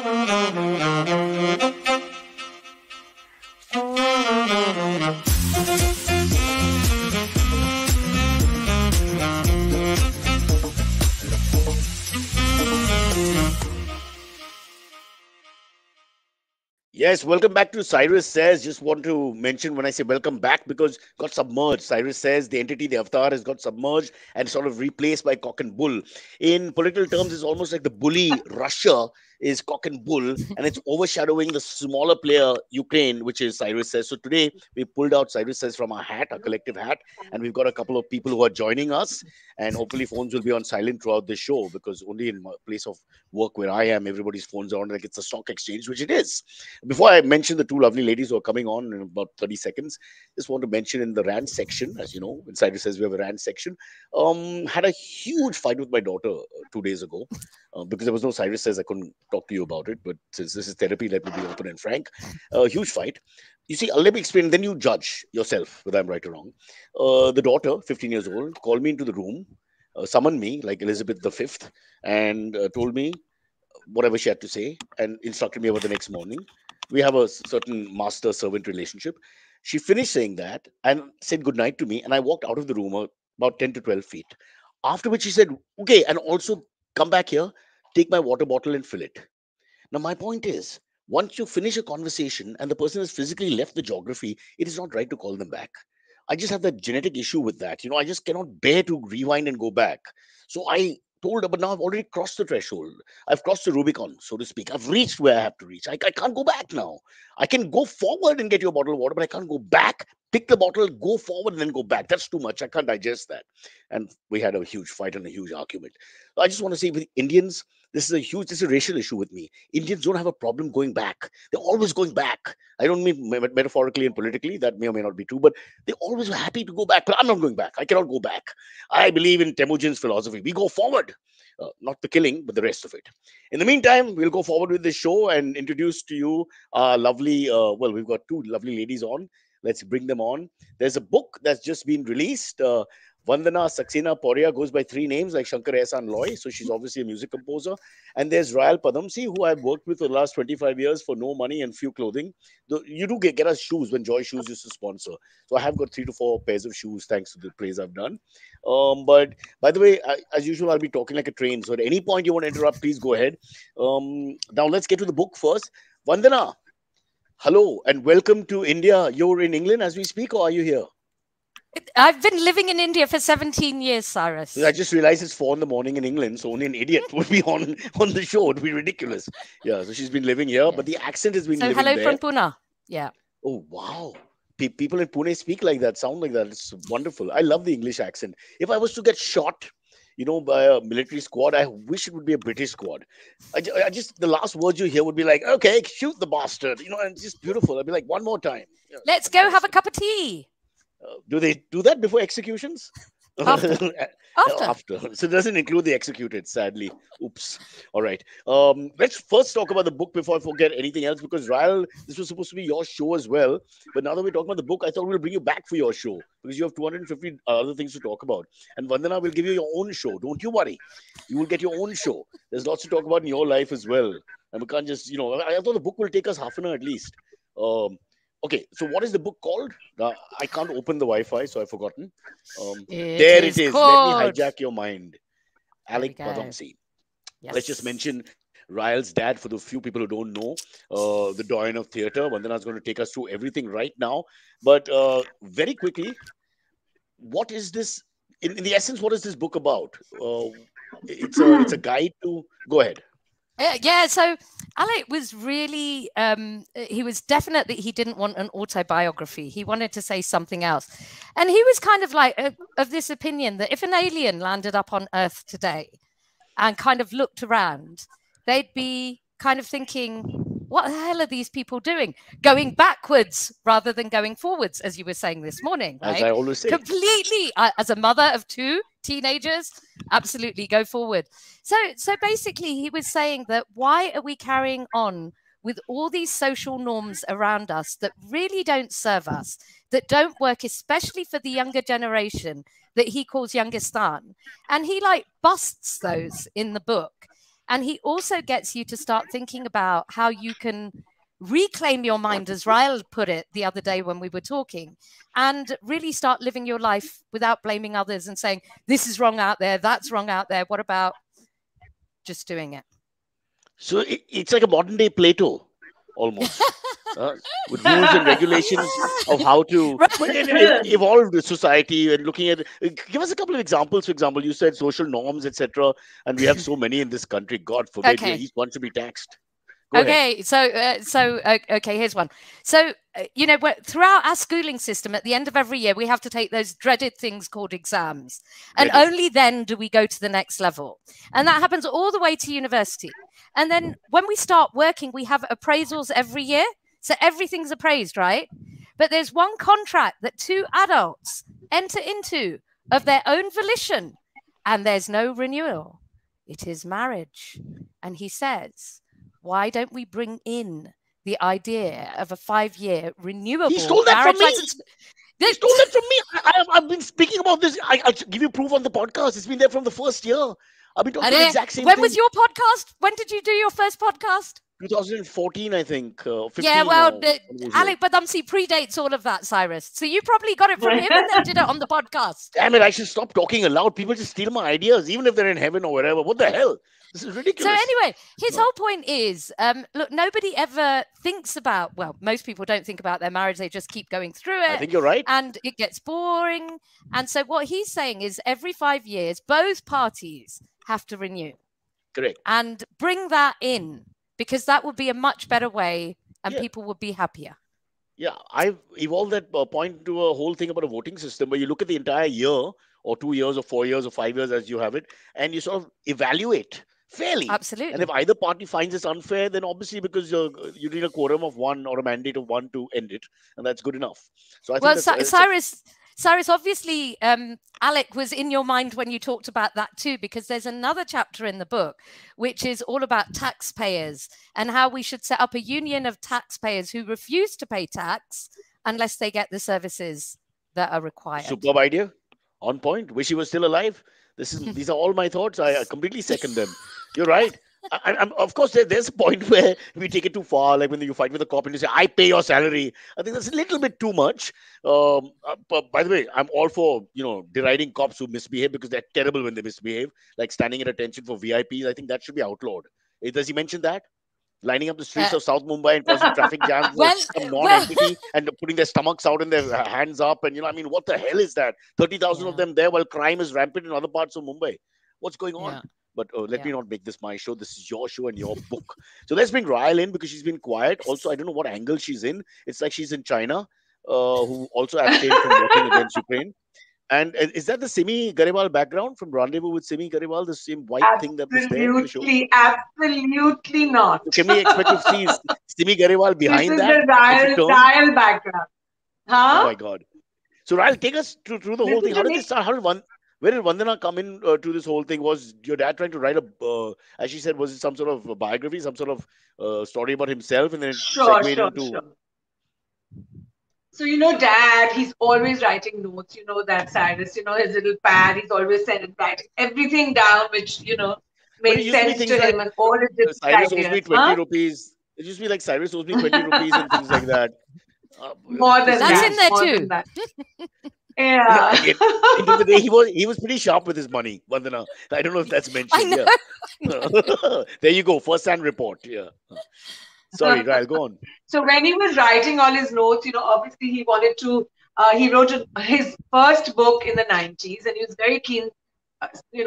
Yes, welcome back to Cyrus Says. Just want to mention when I say welcome back because got submerged. Cyrus Says the entity, the avatar has got submerged and sort of replaced by cock and bull. In political terms, it's almost like the bully Russia is cock and bull and it's overshadowing the smaller player Ukraine, which is Cyrus Says. So today we pulled out Cyrus Says from our hat, our collective hat, and we've got a couple of people who are joining us. And hopefully phones will be on silent throughout the show because only in my place of work where I am, everybody's phones are on like it's a stock exchange, which it is. Before I mention the two lovely ladies who are coming on in about 30 seconds, just want to mention in the rant section, as you know, inside it says we have a rant section, had a huge fight with my daughter 2 days ago because there was no Cyrus Says. I couldn't talk to you about it, but since this is therapy, let me be open and frank. Huge fight. You see, let me explain, then you judge yourself whether I'm right or wrong. The daughter, 15 years old, called me into the room, summoned me like Elizabeth V, and told me whatever she had to say and instructed me about the next morning. We have a certain master-servant relationship. She finished saying that and said goodnight to me, and I walked out of the room about 10 to 12 feet. After which she said, okay, and also come back here, take my water bottle and fill it. Now, my point is, once you finish a conversation and the person has physically left the geography, it is not right to call them back. I just have that genetic issue with that. I just cannot bear to rewind and go back. So I told her, but now I've already crossed the threshold. I've crossed the Rubicon, so to speak. I've reached where I have to reach. I can't go back now. I can go forward and get you a bottle of water, but I can't go back, pick the bottle, go forward, and then go back. That's too much. I can't digest that. And we had a huge fight and a huge argument. I just want to say with Indians, this is a racial issue with me. Indians don't have a problem going back. They're always going back. I don't mean metaphorically and politically. That may or may not be true, but they always were happy to go back. But I'm not going back. I cannot go back. I believe in Temujin's philosophy. We go forward. Not the killing, but the rest of it. In the meantime, we'll go forward with this show and introduce to you lovely, we've got two lovely ladies on. Let's bring them on. There's a book that's just been released. Vandana, Saxena, Poria goes by three names like Shankar Ehsan Loy. So she's obviously a music composer. And there's Raell Padamsee, who I've worked with for the last 25 years for no money and few clothing. You do get us shoes when Joy Shoes used to sponsor. So I have got 3 to 4 pairs of shoes thanks to the praise I've done. But by the way, as usual, I'll be talking like a train. So at any point you want to interrupt, please go ahead. Now let's get to the book first. Vandana, hello and welcome to India. You're in England as we speak, or are you here? I've been living in India for 17 years, Cyrus. I just realized it's 4 a.m. in England, so only an idiot would be on the show. It would be ridiculous. Yeah, so she's been living here, but the accent has been living there. So hello from Pune. Yeah. Oh, wow. People in Pune speak like that, sound like that. It's wonderful. I love the English accent. If I was to get shot, by a military squad, I wish it would be a British squad. I just, the last words you hear would be like, okay, shoot the bastard. And it's just beautiful. I'd be like, one more time. Let's go have a cup of tea. Do they do that before executions? After. So it doesn't include the executed, sadly. Oops. All right. Let's first talk about the book before I forget anything else, because Raell, this was supposed to be your show as well. But now that we're talking about the book, I thought we'll bring you back for your show because you have 250 other things to talk about. And Vandana will give you your own show. Don't you worry. You will get your own show. There's lots to talk about in your life as well. And we can't just, I thought the book will take us half an hour at least. Okay, so what is the book called? I can't open the Wi-Fi, so I've forgotten. There it is. Called... Let me hijack your mind. Alyque Padamsee. Yes. Let's just mention Raell's dad for the few people who don't know. The doyen of theatre. Vandana is going to take us through everything right now. But very quickly, what is this? In the essence, what is this book about? It's a guide to... Go ahead. Yeah, so Alyque was really, he didn't want an autobiography. He wanted to say something else. And he was kind of like of this opinion that if an alien landed up on Earth today and kind of looked around, they'd be kind of thinking, what the hell are these people doing? Going backwards rather than going forwards, as you were saying this morning, right? As I always say. Completely, as a mother of 2 teenagers, absolutely go forward. So basically he was saying that why are we carrying on with all these social norms around us that really don't serve us, that don't work, especially for the younger generation that he calls Youngistan. And he like busts those in the book. And he also gets you to start thinking about how you can reclaim your mind, as Raell put it the other day when we were talking, and really start living your life without blaming others and saying, this is wrong out there, that's wrong out there. What about just doing it? So it's like a modern day Plato, almost. With rules and regulations of how to evolve the society, and looking at, give us a couple of examples. For example, you said social norms, etc., and we have so many in this country. God forbid, each one should be taxed. Go ahead. Okay, here's one. So throughout our schooling system, at the end of every year, we have to take those dreaded things called exams, and only then do we go to the next level, and that happens all the way to university. And then when we start working, we have appraisals every year. So everything's appraised, right? But there's one contract that two adults enter into of their own volition, and there's no renewal. It is marriage. And he says, why don't we bring in the idea of a 5-year renewable He stole that marriage from me. license? He stole that from me. I've been speaking about this. I'll give you proof on the podcast. It's been there from the first year. I've been talking the exact same thing. When was your podcast? When did you do your first podcast? 2014, I think. 15, yeah, well, Alyque Padamsee predates all of that, Cyrus. So you probably got it from him and then did it on the podcast. Damn it, I should stop talking aloud. People just steal my ideas, even if they're in heaven or wherever. What the hell? This is ridiculous. So anyway, his whole point is, look, nobody ever thinks about, well, most people don't think about their marriage. They just keep going through it. I think you're right. And it gets boring. And so what he's saying is every 5 years, both parties have to renew. Correct. And bring that in, because that would be a much better way and people would be happier. Yeah, I've evolved that point to a whole thing about a voting system where you look at the entire year or 2 years or 4 years or 5 years as you have it, and you sort of evaluate fairly. Absolutely. And if either party finds this unfair, then obviously because you need a quorum of one or a mandate of one to end it, and that's good enough. So I think Cyrus, obviously, Alyque was in your mind when you talked about that too, because there's another chapter in the book which is all about taxpayers and how we should set up a union of taxpayers who refuse to pay tax unless they get the services that are required. Superb idea. On point. Wish he was still alive. These are all my thoughts. I completely second them. You're right. Of course, there's a point where we take it too far, like when you fight with a cop and you say, I pay your salary. I think that's a little bit too much. But by the way, I'm all for, deriding cops who misbehave because they're terrible when they misbehave, like standing at attention for VIPs. I think that should be outlawed. Does he mention that? Lining up the streets of South Mumbai and causing traffic jams for some non-entity and putting their stomachs out and their hands up. And, what the hell is that? 30,000 of them there while crime is rampant in other parts of Mumbai. What's going on? Yeah. But let me not make this my show. This is your show and your book. So let's bring Raell in because she's been quiet. Also, I don't know what angle she's in. It's like she's in China, who also abstained from working against Ukraine. And is that the Simi Garewal background from Rendezvous with Simi Garewal, the same white thing that was there in the show? Absolutely not. So can we expect to see Simi Garewal behind that? This is the Raell background. Huh? Oh my God. So Raell, take us through the whole thing. How did this start? Where did Vandana come in to this whole thing? Was your dad trying to write as she said, was it some sort of biography, some sort of story about himself, and then Sure. So, Dad, he's always writing notes, that Cyrus, his little pad, he's always writing everything down, which, made sense to him and all his different Cyrus ideas. owes me 20 rupees. It used to be like Cyrus owes me 20 rupees and things like that. More than That's in there too. Yeah. At the end of the day, he was pretty sharp with his money, Vandana. I don't know if that's mentioned. Yeah. There you go. First-hand report. Yeah. Sorry, Raell, go on. So when he was writing all his notes, obviously he wanted to, he wrote his first book in the 90s and he was very keen,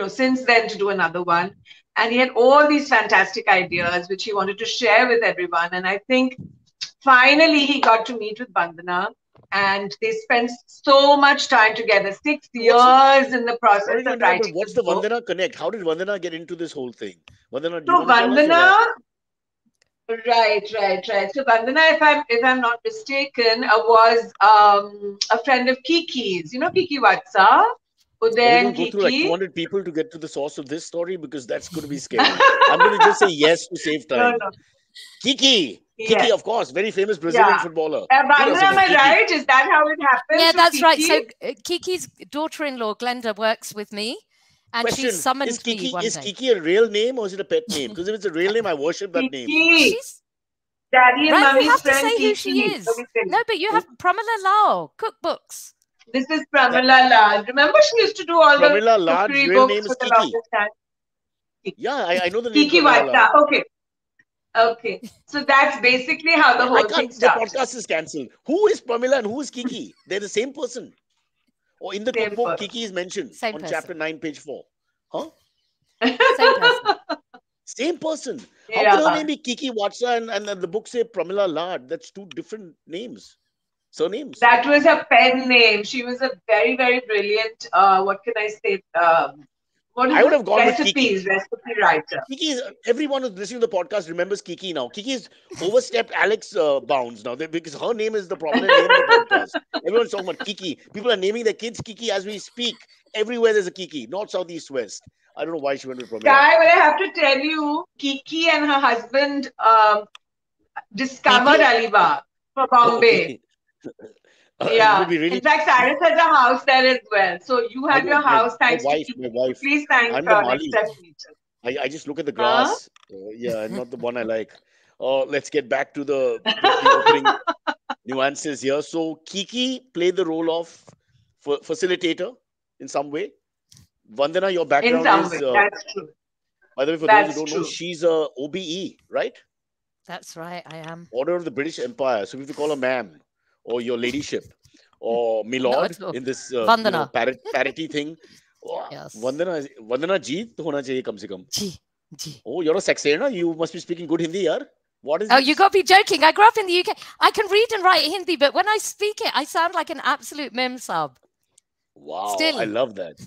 since then to do another one. And he had all these fantastic ideas, which he wanted to share with everyone. And I think finally he got to meet with Vandana and they spent so much time together, 6 years in the process of writing. What's the Vandana connect? How did Vandana get into this whole thing? Vandana, Right. So Vandana, if I'm not mistaken, was a friend of Kiki's. Kiki Watsa? Then go through like 200 people to get to the source of this story because that's going to be scary. I'm going to just say yes to save time. No. Kiki, of course, very famous Brazilian footballer. Vandana, am I right? Is that how it happened? Yeah, that's right. So Kiki's daughter-in-law, Glenda, works with me. and she Question: summoned Is me one day. Kiki a real name or is it a pet name? Because if it's a real name, I worship that name. Kiki, She's Daddy and right. You Mummy's have to friend say Kiki. who she is. Let me tell you. No, but you have Pramila Lal cookbooks. This is Pramila Lal. Remember, she used to do all Pramila the Lal's cookery real books name is for the Kiki. longest time. Yeah, I know the name Kiki Pramila Lal. Vatta. Okay. Okay. So that's basically how the whole thing The started. podcast is cancelled. Who is Pramila and who is Kiki? They're the same person. Or in the Same cookbook, person. Kiki is mentioned Same on person. chapter 9, page 4. Huh? Same person. Same person. How Yeah. can her name be Kiki Watsa and the book say Pramila Lad? That's two different names. Surnames. That was her pen name. She was a very, very brilliant, what can I say? I would have gone with Kiki. Recipe writer. Kiki is, everyone who's listening to the podcast remembers Kiki now. Kiki's overstepped Alex bounds now because her name is the prominent name in the podcast. Everyone's talking about Kiki. People are naming their kids Kiki as we speak. Everywhere there's a Kiki, north, south, east, west. I don't know why she went with Pramila. Guy, but I have to tell you, Kiki and her husband discovered Alibag for Bombay. Yeah. In fact, Cyrus has a house there as well. So you have your house thanks to Kiki. My wife. Please thank I'm the her Mali. next time you meet her. I just look at the grass. Yeah, not the one I like. Let's get back to the opening nuances here. So Kiki played the role of facilitator in some way. Vandana, your background in some is. Way. That's true. By the way, for those who don't know, she's a OBE, right? That's right, I am. Order of the British Empire. So if you call her ma'am or your ladyship or milord in this parity thing. Yes. Vandana ji to hona chahiye kam se kam. Ji. Oh, you're a Saxena. You must be speaking good Hindi, yaar. What is Oh, this? you got to be joking. I grew up in the UK. I can read and write Hindi, but when I speak it, I sound like an absolute mem sub. Wow, Still. I love that.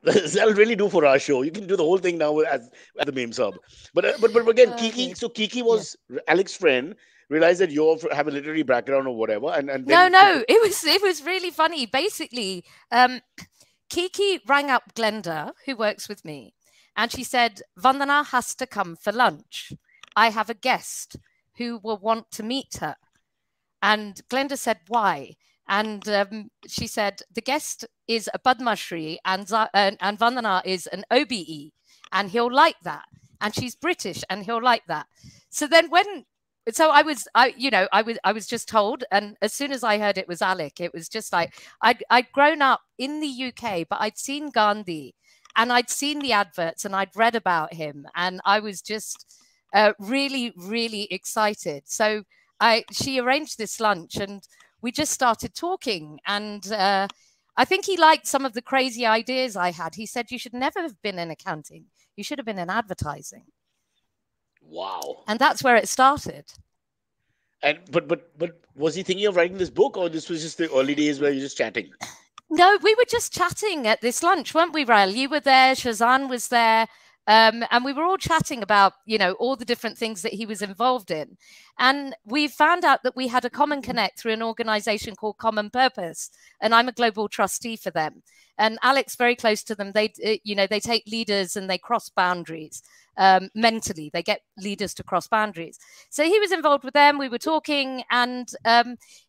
That'll really do for our show. You can do the whole thing now as the meme sub. But again, Kiki. So Kiki was Alex's friend. Realized that you have a literary background or whatever, and then no, it was really funny. Basically, Kiki rang up Glenda, who works with me, and she said Vandana has to come for lunch. I have a guest who will want to meet her, and Glenda said why. And she said, the guest is a Padmashri and Vandana is an OBE and he'll like that. And she's British and he'll like that. So then I was just told. And as soon as I heard it was Alyque, it was just like, I'd grown up in the UK, but I'd seen Gandhi and I'd seen the adverts and I'd read about him. And I was just really, really excited. So she arranged this lunch and we just started talking, and I think he liked some of the crazy ideas I had. He said, you should never have been in accounting. You should have been in advertising. Wow. And that's where it started. And but was he thinking of writing this book, or this was just the early days where you're just chatting? No, we were just chatting at this lunch, weren't we, Raell? You were there, Shazan was there. And we were all chatting about, all the different things that he was involved in. And we found out that we had a common connect through an organization called Common Purpose. And I'm a global trustee for them. And Alex, very close to them, they take leaders and they cross boundaries mentally. They get leaders to cross boundaries. So he was involved with them. We were talking and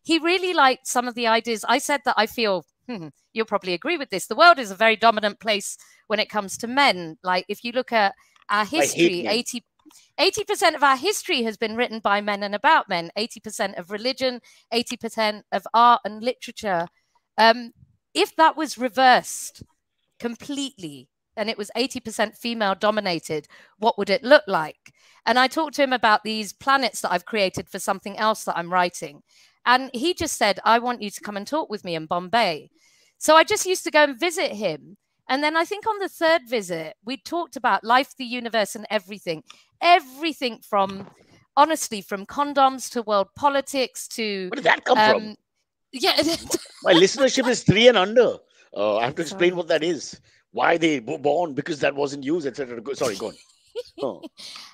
he really liked some of the ideas. I said that I feel, you'll probably agree with this. The world is a very dominant place when it comes to men. Like if you look at our history, 80% of our history has been written by men and about men, 80% of religion, 80% of art and literature. If that was reversed completely and it was 80% female dominated, what would it look like? And I talked to him about these planets that I've created for something else that I'm writing. And he just said, I want you to come and talk with me in Bombay. So I just used to go and visit him. And then I think on the third visit, we talked about life, the universe, and everything from, honestly, from condoms to world politics to... Where did that come from? Yeah. My listenership is 3 and under. I have to explain what that is. Why they were born, because that wasn't used, etc. Sorry, go on. Oh.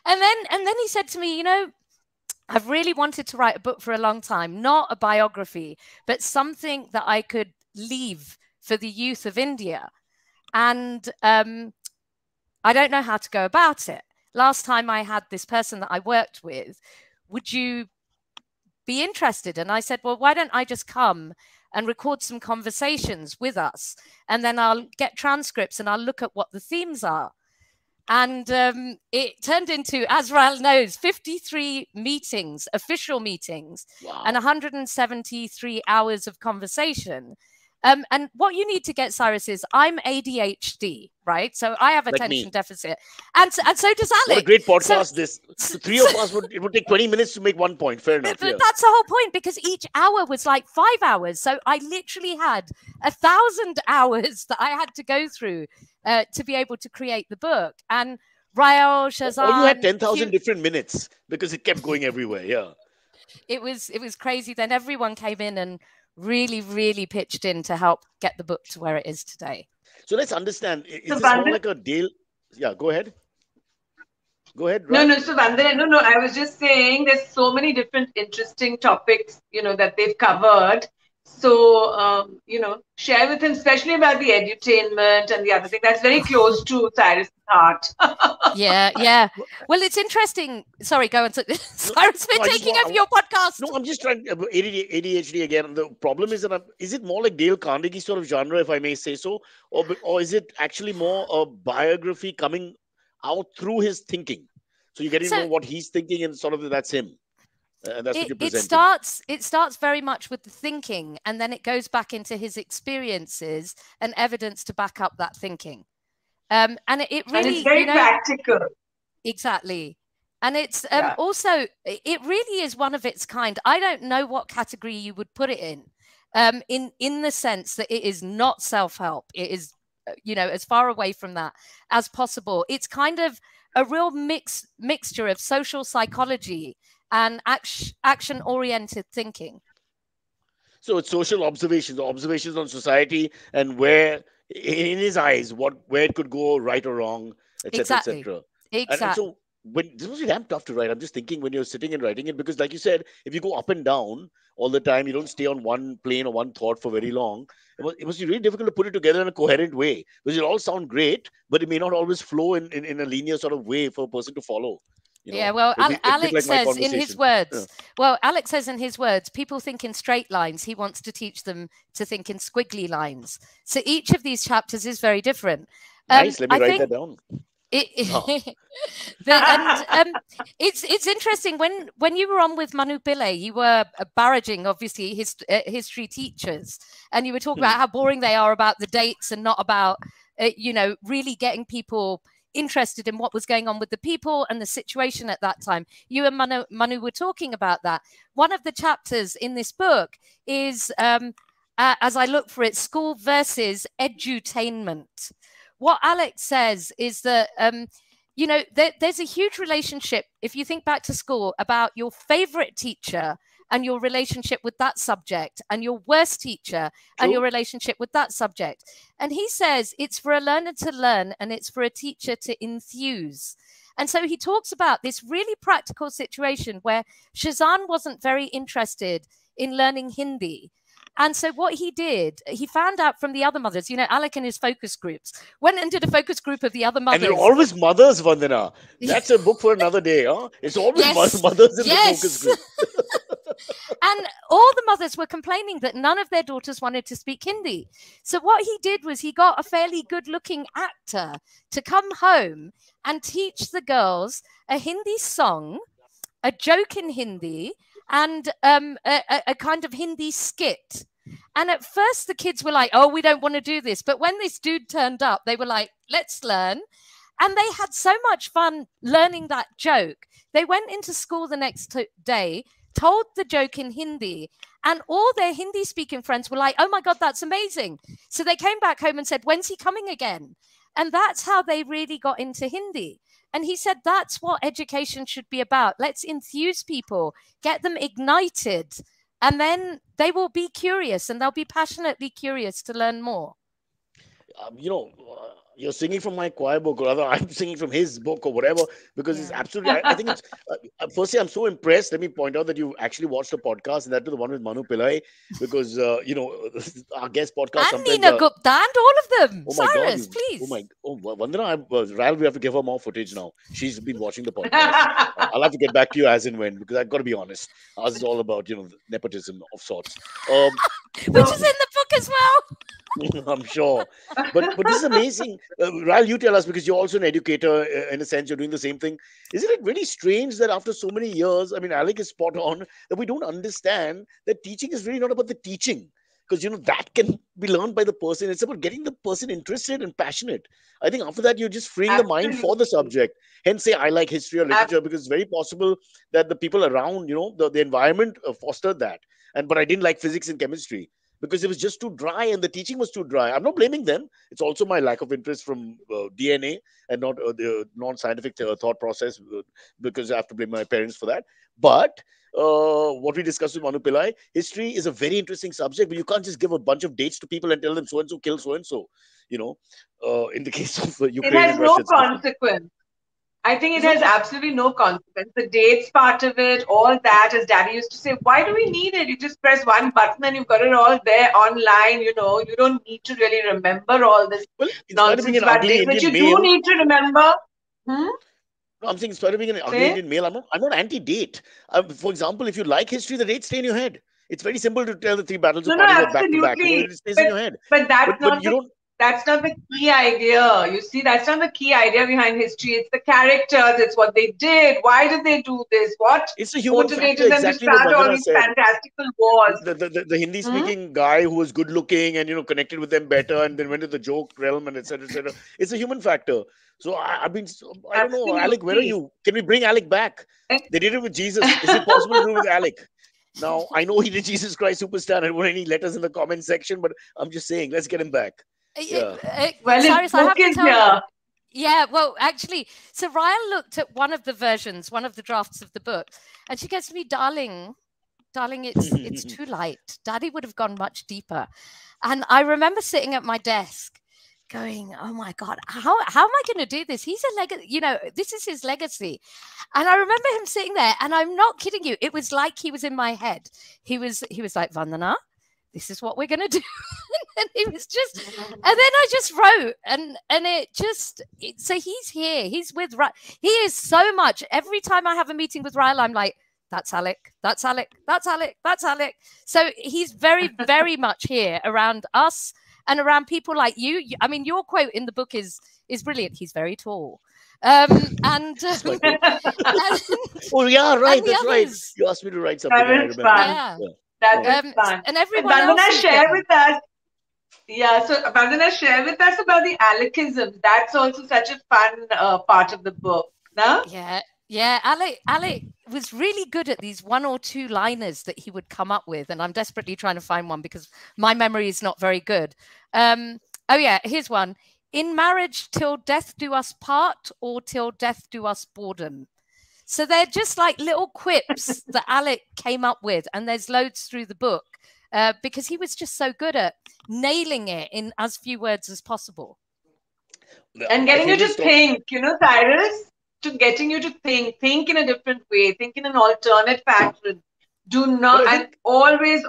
And then he said to me, I've really wanted to write a book for a long time, not a biography, but something that I could leave for the youth of India. And I don't know how to go about it. Last time I had this person that I worked with, would you be interested? And I said, well, why don't I just come and record some conversations with us. And then I'll get transcripts and I'll look at what the themes are. And it turned into, as Raell knows, 53 meetings, official meetings, and 173 hours of conversation. And what you need to get, Cyrus, is I'm ADHD, right? So I have attention deficit. And so does Alyque. What a great podcast this. The three of us, it would take 20 minutes to make 1 point. Fair enough. That's the whole point, because each hour was like 5 hours. So I literally had 1,000 hours that I had to go through to be able to create the book. And Raell, Shazan... you had 10,000 different minutes because it kept going everywhere, yeah. It was crazy. Then everyone came in and really, really pitched in to help get the book to where it is today. So let's understand. Is this more like a deal? Yeah, go ahead. Go ahead. Right? No, so Vandana, no, I was just saying there's so many different interesting topics, that they've covered. So, share with him, especially about the edutainment and the other thing. That's very close to Cyrus' heart. Yeah. Well, it's interesting. Sorry, go on. Cyrus, we're taking over your podcast. No, I'm just trying ADHD again. The problem is that is it more like Dale Carnegie sort of genre, if I may say so, or is it actually more a biography coming out through his thinking? So you're getting to know what he's thinking, and sort of that's him. And that's what you're presenting. It starts very much with the thinking, and then it goes back into his experiences and evidence to back up that thinking. And it really, and it's very practical. Exactly. And it's also, it really is one of its kind. I don't know what category you would put it in the sense that it is not self-help. It is, as far away from that as possible. It's kind of a real mixture of social psychology and action-oriented thinking. So it's social observations on society, and where, in his eyes, where it could go right or wrong, etc., etc. Exactly. And so this was damn tough to write. I'm just thinking when you're sitting and writing it, because like you said, if you go up and down all the time, you don't stay on one plane or one thought for very long. It must be really difficult to put it together in a coherent way, because it all sound great, but it may not always flow in a linear sort of way for a person to follow. Well, Alyque says in his words, Alyque says in his words, people think in straight lines. He wants to teach them to think in squiggly lines. So each of these chapters is very different. Nice. Let me write that down. It's interesting when you were on with Manu Pillai, you were barraging obviously history teachers, and you were talking about how boring they are about the dates and not about really getting people interested in what was going on with the people and the situation at that time. You and Manu were talking about that. One of the chapters in this book is, as I look for it, school versus edutainment. What Alyque says is that, there's a huge relationship, if you think back to school, about your favorite teacher and your relationship with that subject, and your worst teacher and your relationship with that subject. And he says it's for a learner to learn, and it's for a teacher to enthuse. And so he talks about this really practical situation where Shazan wasn't very interested in learning Hindi. And so what he did, he found out from the other mothers, Alyque and his focus groups, went and did a focus group of the other mothers. And they're always mothers, Vandana. That's a book for another day, huh? It's always mothers in the focus group. And all the mothers were complaining that none of their daughters wanted to speak Hindi. So what he did was he got a fairly good-looking actor to come home and teach the girls a Hindi song, a joke in Hindi, and a kind of Hindi skit. And at first the kids were like, oh, we don't want to do this. But when this dude turned up, they were like, let's learn. And they had so much fun learning that joke. They went into school the next day, told the joke in Hindi, and all their Hindi speaking friends were like, oh my God, that's amazing. So they came back home and said, when's he coming again? And that's how they really got into Hindi. And he said, that's what education should be about. Let's enthuse people, get them ignited, and then they will be curious, and they'll be passionately curious to learn more. You're singing from my choir book, or rather I'm singing from his book or whatever, because it's absolutely, I think it's, firstly, I'm so impressed. Let me point out that you actually watched a podcast, and that to the one with Manu Pillai, because, our guest podcast. And Nina Gupta and all of them. Oh my Cyrus, God, please. Vandana, Raell, we have to give her more footage now. She's been watching the podcast. I'll have to get back to you as and when, because I've got to be honest. Ours is all about, nepotism of sorts. Um, Which So is in the book as well. I'm sure. But this is amazing. Rael, you tell us, because you're also an educator, in a sense, you're doing the same thing. Isn't it really strange that after so many years, I mean, Alyque is spot on, that we don't understand that teaching is really not about the teaching. Because, that can be learned by the person. It's about getting the person interested and passionate. I think after that, you're just freeing the mind for the absolutely. subject. Hence, say, I like history or Ab- literature, because it's very possible that the people around, the environment fostered that. But I didn't like physics and chemistry because it was just too dry and the teaching was too dry. I'm not blaming them. It's also my lack of interest from DNA and not the non-scientific thought process, because I have to blame my parents for that. But what we discussed with Manu Pillai, history is a very interesting subject, but you can't just give a bunch of dates to people and tell them so and so killed so and so. In the case of It Ukraine has and Russia, no it's different. consequence. I think it There's no has absolutely no consequence. The dates part of it, all that, as Daddy used to say, why do we need it? You just press one button and you've got it all there online. You don't need to really remember all this well, in spite of being nonsense an about ugly dates, but Indian you do male, need to remember. Hmm? no, I'm saying, in spite of being an ugly Say? Indian male, I'm not anti-date. For example, if you like history, the dates stay in your head. It's very simple to tell the three battles of No, no, Panipat back to back. absolutely. It stays in But your head. but But you don't. that's not the key idea. You see, that's not the key idea behind history. It's the characters, it's what they did. Why did they do this? What It's a human factor, motivated them to exactly what start all Vandana these said. fantastical wars? The Hindi Hmm? speaking guy who was good looking and connected with them better, and then went to the joke realm and etc. etc. It's a human factor. So I don't know, Alyque, where are Absolutely. you? Can we bring Alyque back? They did it with Jesus. Is it possible to do it with Alyque? Now I know he did Jesus Christ Superstar, and I don't want any letters in the comment section, but I'm just saying, let's get him back. Yeah. Well, his Cyrus, I book have to is tell you. here. Yeah, well, actually, so Raell looked at one of the versions, one of the drafts of the book, and she goes to me, darling, it's too light. Daddy would have gone much deeper. And I remember sitting at my desk going, oh my God, how am I going to do this? He's a legacy, this is his legacy. And I remember him sitting there, and I'm not kidding you. It was like he was in my head. He was like, Vandana, this is what we're going to do. And he was just, and then I just wrote, and so he's here. He's with, he is so much. Every time I have a meeting with Raell, I'm like, that's Alyque, that's Alyque, that's Alyque, that's Alyque. So he's very, very much here around us and around people like you. I mean, your quote in the book is brilliant. He's very tall. Oh yeah, right. That's others, right. You asked me to write something. That I is remember. fun. Yeah. That is fun. And everyone Vandana, else share with us. Yeah, so Vandana, share with us about the Alyquism. That's also such a fun part of the book. No? Yeah. Alyque was really good at these one or two liners that he would come up with, and I'm desperately trying to find one because my memory is not very good. Here's one. In marriage, till death do us part, or till death do us boredom. So they're just like little quips that Alyque came up with, and there's loads through the book because he was just so good at nailing it in as few words as possible. And getting you to think, Cyrus, getting you to think in a different way, think in an alternate pattern. Do not, and always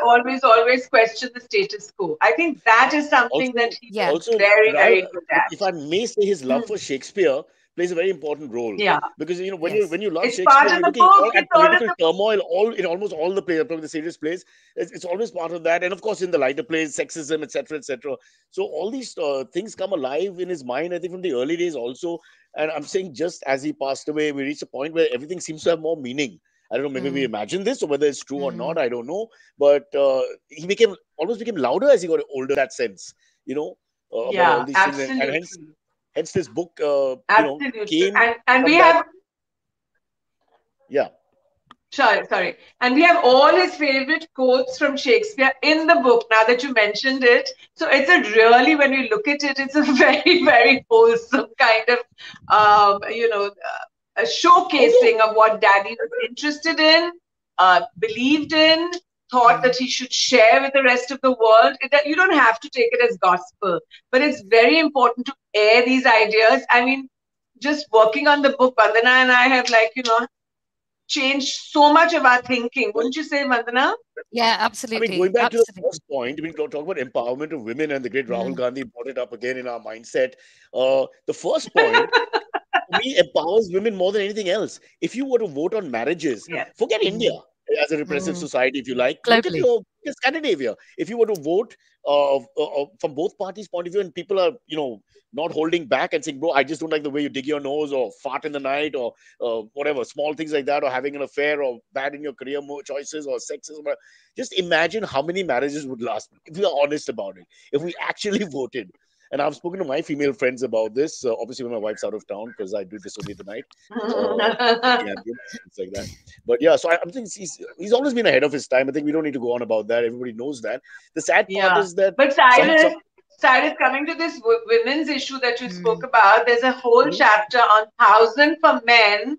question the status quo. I think that is something that he's very, very good at. If I may say, his love for Shakespeare plays a very important role. Yeah. Because when you love it's Shakespeare, part you're of looking book, at political turmoil in almost all the plays, the serious plays. It's always part of that, and of course in the lighter plays, sexism, etc., etc. So all these things come alive in his mind, I think, from the early days also. And I'm saying, just as he passed away, we reached a point where everything seems to have more meaning. I don't know, maybe we imagine this, or whether it's true or not, I don't know. But he almost became louder as he got older, in that sense, about all these things. And hence this book, came. And we have... Yeah. Sorry. And we have all his favorite quotes from Shakespeare in the book, now that you mentioned it. So it's when you look at it, it's a very, very wholesome kind of, a showcasing of what Daddy was interested in, believed in, thought that he should share with the rest of the world. You don't have to take it as gospel, but it's very important to air these ideas. I mean, just working on the book, Vandana and I have changed so much of our thinking. Wouldn't you say, Vandana? Yeah, absolutely. I mean, going back to the first point, we talk about empowerment of women, and the great Rahul Gandhi brought it up again in our mindset. The first point, me empowers women more than anything else. If you were to vote on marriages, Yes. forget India Mm. as a repressive Mm. society, if you like. Look at Globally. your Scandinavia. If you were to vote from both parties' point of view, and people are, not holding back and saying, bro, I just don't like the way you dig your nose or fart in the night or whatever, small things like that, or having an affair or bad in your career choices or sexism. Just imagine how many marriages would last if we are honest about it. If we actually voted. And I've spoken to my female friends about this. Obviously, when my wife's out of town, because I do this only at the night, at the ambience, things like that. But yeah, so I think he's always been ahead of his time. I think we don't need to go on about that. Everybody knows that. The sad part Yeah. is that But some Cyrus, coming to this women's issue that you spoke Mm. about, there's a whole Mhm. chapter on 1,000 for men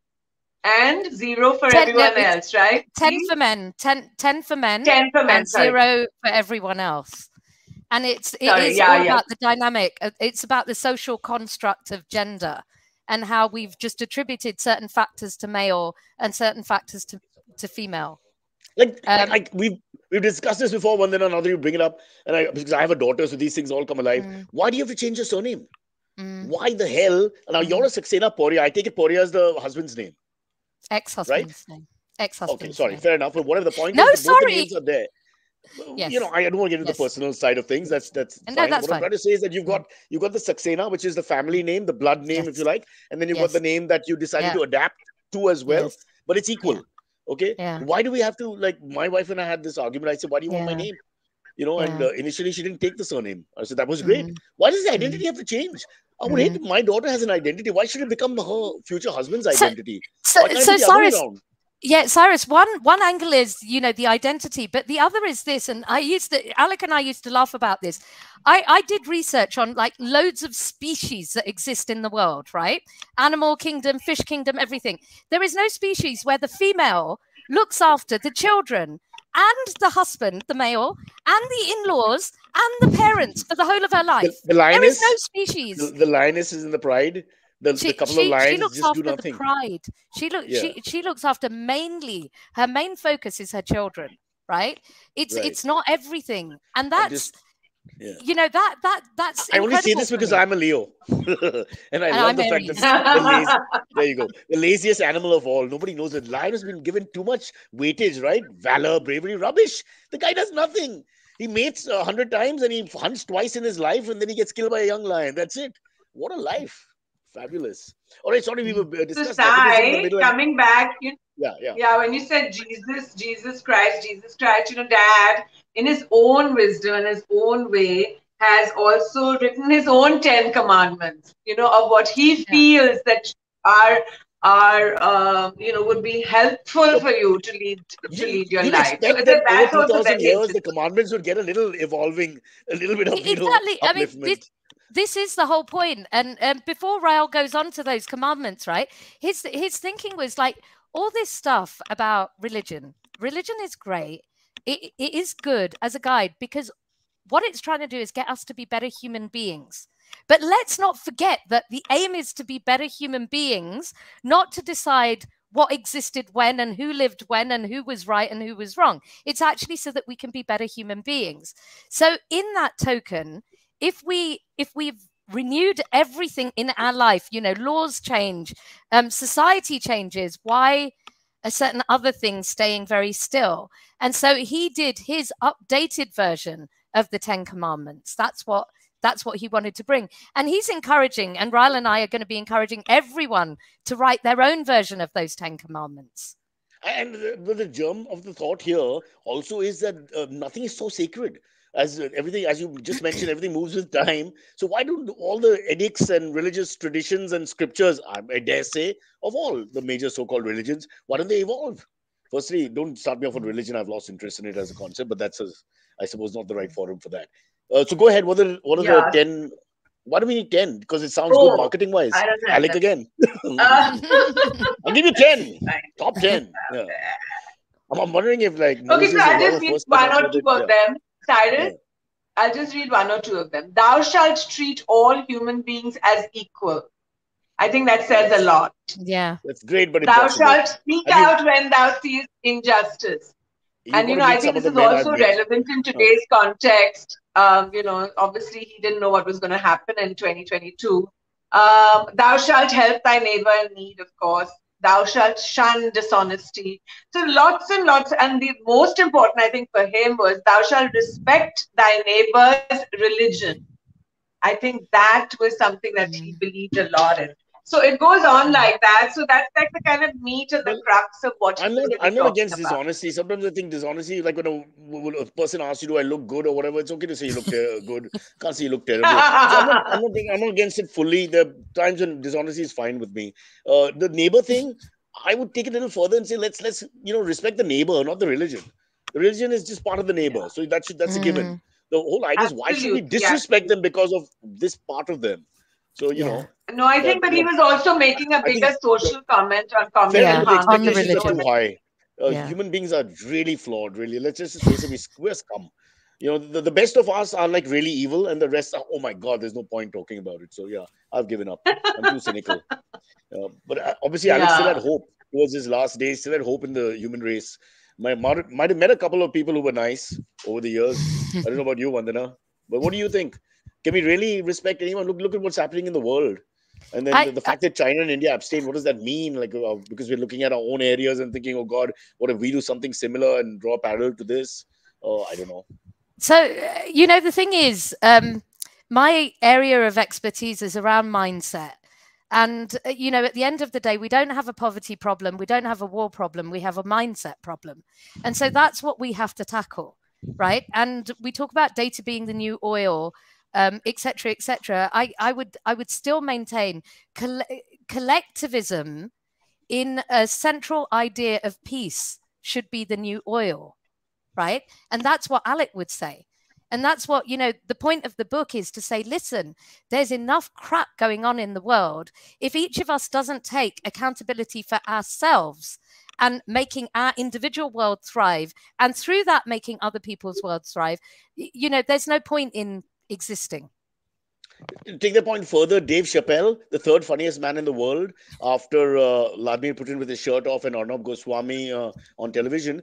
and 0 for 10, no, everyone it's else, right? 10 for men, 10 for men, 10 for men, and sorry. 0 for everyone else. And it Sorry, is yeah, all yeah. about the dynamic. It's about the social construct of gender and how we've just attributed certain factors to male and certain factors to female. Like we've discussed this before. One then another, you bring it up, and because I have a daughter, so these things all come alive. Why do you have to change your surname? Why the hell? Now you're a Saxena Poria. I take it Poria is the husband's name, Ex-husband's name. Ex-husband's Okay, sorry, name. fair enough. But whatever the point No, is, both the sorry. names are there. Yes. I don't want to get into the personal side of things. That's No, fine. that's What I'm fine. trying to say is that you've got the Saxena, which is the family name, the blood name, if you like, and then you've got the name that you decided to adapt to as well. Yes. But it's equal. Okay. Yeah. Why do we have to, like, my wife and I had this argument. I said, why do you want my name? And initially she didn't take the surname. I said, that was great. Why does the identity have to change? I would hate if my daughter has an identity. Why should it become her future husband's identity? So Why can't it be the other way around? Yeah, Cyrus, one angle is, the identity, but the other is this, and Alyque and I used to laugh about this. I did research on like loads of species that exist in the world, right? Animal kingdom, fish kingdom, everything. There is no species where the female looks after the children and the husband, the male, and the in-laws and the parents for the whole of her life. The lioness, there is no species. The lioness is in the pride. The couple of lions she looks just after do nothing. The pride. She looks after mainly, her main focus is her children, right? It's not everything, and that's that's. I only say this because I'm a Leo, and I love the fact that there you go, the laziest animal of all. Nobody knows that lion has been given too much weightage, right? Valor, bravery, rubbish. The guy does nothing. He mates 100 times and he hunts twice in his life, and then he gets killed by a young lion. That's it. What a life. Fabulous. All right, sorry, we were discussing coming back. Yeah. When you said Jesus Christ, Dad, in his own wisdom and his own way, has also written his own 10 commandments. Of what he feels that are would be helpful for you to lead your life. Expect that over 2,000 years, the commandments would get a little evolving, a little bit of exactly. upliftment. I mean, this is the whole point. And before Raell goes on to those commandments, right? His thinking was like all this stuff about religion. Religion is great. It is good as a guide because what it's trying to do is get us to be better human beings. But let's not forget that the aim is to be better human beings, not to decide what existed when and who lived when and who was right and who was wrong. It's actually so that we can be better human beings. So in that token, if we've renewed everything in our life, laws change, society changes, why are certain other things staying very still? And so he did his updated version of the 10 Commandments. That's what he wanted to bring. And he's encouraging, and Raell and I are going to be encouraging everyone to write their own version of those 10 Commandments. And the germ of the thought here also is that nothing is so sacred. As everything, as you just mentioned, everything moves with time. So why don't all the edicts and religious traditions and scriptures, I dare say, of all the major so-called religions, why don't they evolve? Firstly, don't start me off on religion. I've lost interest in it as a concept, but that's, I suppose, not the right forum for that. So go ahead. What are the 10? Why do we need 10? Because it sounds good marketing-wise. Alyque again. I'll give you 10. Top 10. Yeah. I'm wondering if okay, so I'll just read one or two of them. Cyrus, I'll just read one or two of them. Thou shalt treat all human beings as equal. I think that says a lot. Yeah. That's great, but thou shalt speak out when thou seest injustice. And, I think this is also relevant in today's context. Obviously he didn't know what was going to happen in 2022. Thou shalt help thy neighbor in need, of course. Thou shalt shun dishonesty. So lots and lots. And the most important, I think, for him was thou shalt respect thy neighbor's religion. I think that was something that he believed a lot in. So it goes on like that. So that's like the kind of meat and the Well, crux of what he was really I'm not talking against about. dishonesty. Sometimes I think dishonesty, like when a person asks you, "Do I look good or whatever?" It's okay to say you look good. Can't say you look terrible. So I'm not against it fully. There are times when dishonesty is fine with me. The neighbor thing, I would take it a little further and say let's respect the neighbor, not the religion. The religion is just part of the neighbor, Yeah, so that's a given. The whole idea is why should we absolutely, disrespect them absolutely. because of this part of them? So Yeah. No, I but think, but he was also making a I think bigger social comment on fair communal enough, Yeah. but the On the harmony. expectations are religion. too high. Yeah. Human beings are really flawed, really. Let's just face it, we're scum. The best of us are like really evil, and the rest are, oh my God, there's no point talking about it. So, yeah, I've given up. I'm too cynical. But obviously, Alex still had Yeah. hope towards his last days, still had hope in the human race. Might have met a couple of people who were nice over the years. I don't know about you, Vandana, but what do you think? Can we really respect anyone? Look at what's happening in the world. And then I, the fact that China and India abstain, what does that mean? Like, because we're looking at our own areas and thinking, oh God, what if we do something similar and draw a parallel to this? I don't know. so the thing is, my area of expertise is around mindset. And, at the end of the day, we don't have a poverty problem. We don't have a war problem. We have a mindset problem. And so that's what we have to tackle, right? And we talk about data being the new oil, et cetera, et cetera. I would still maintain collectivism in a central idea of peace should be the new oil, right? And that's what Alyque would say. And that's what, the point of the book is to say, listen, there's enough crap going on in the world. If each of us doesn't take accountability for ourselves and making our individual world thrive, and through that making other people's worlds thrive, there's no point in existing. To take the point further, Dave Chappelle, the third funniest man in the world, after Vladimir Putin with his shirt off and Arnab Goswami on television,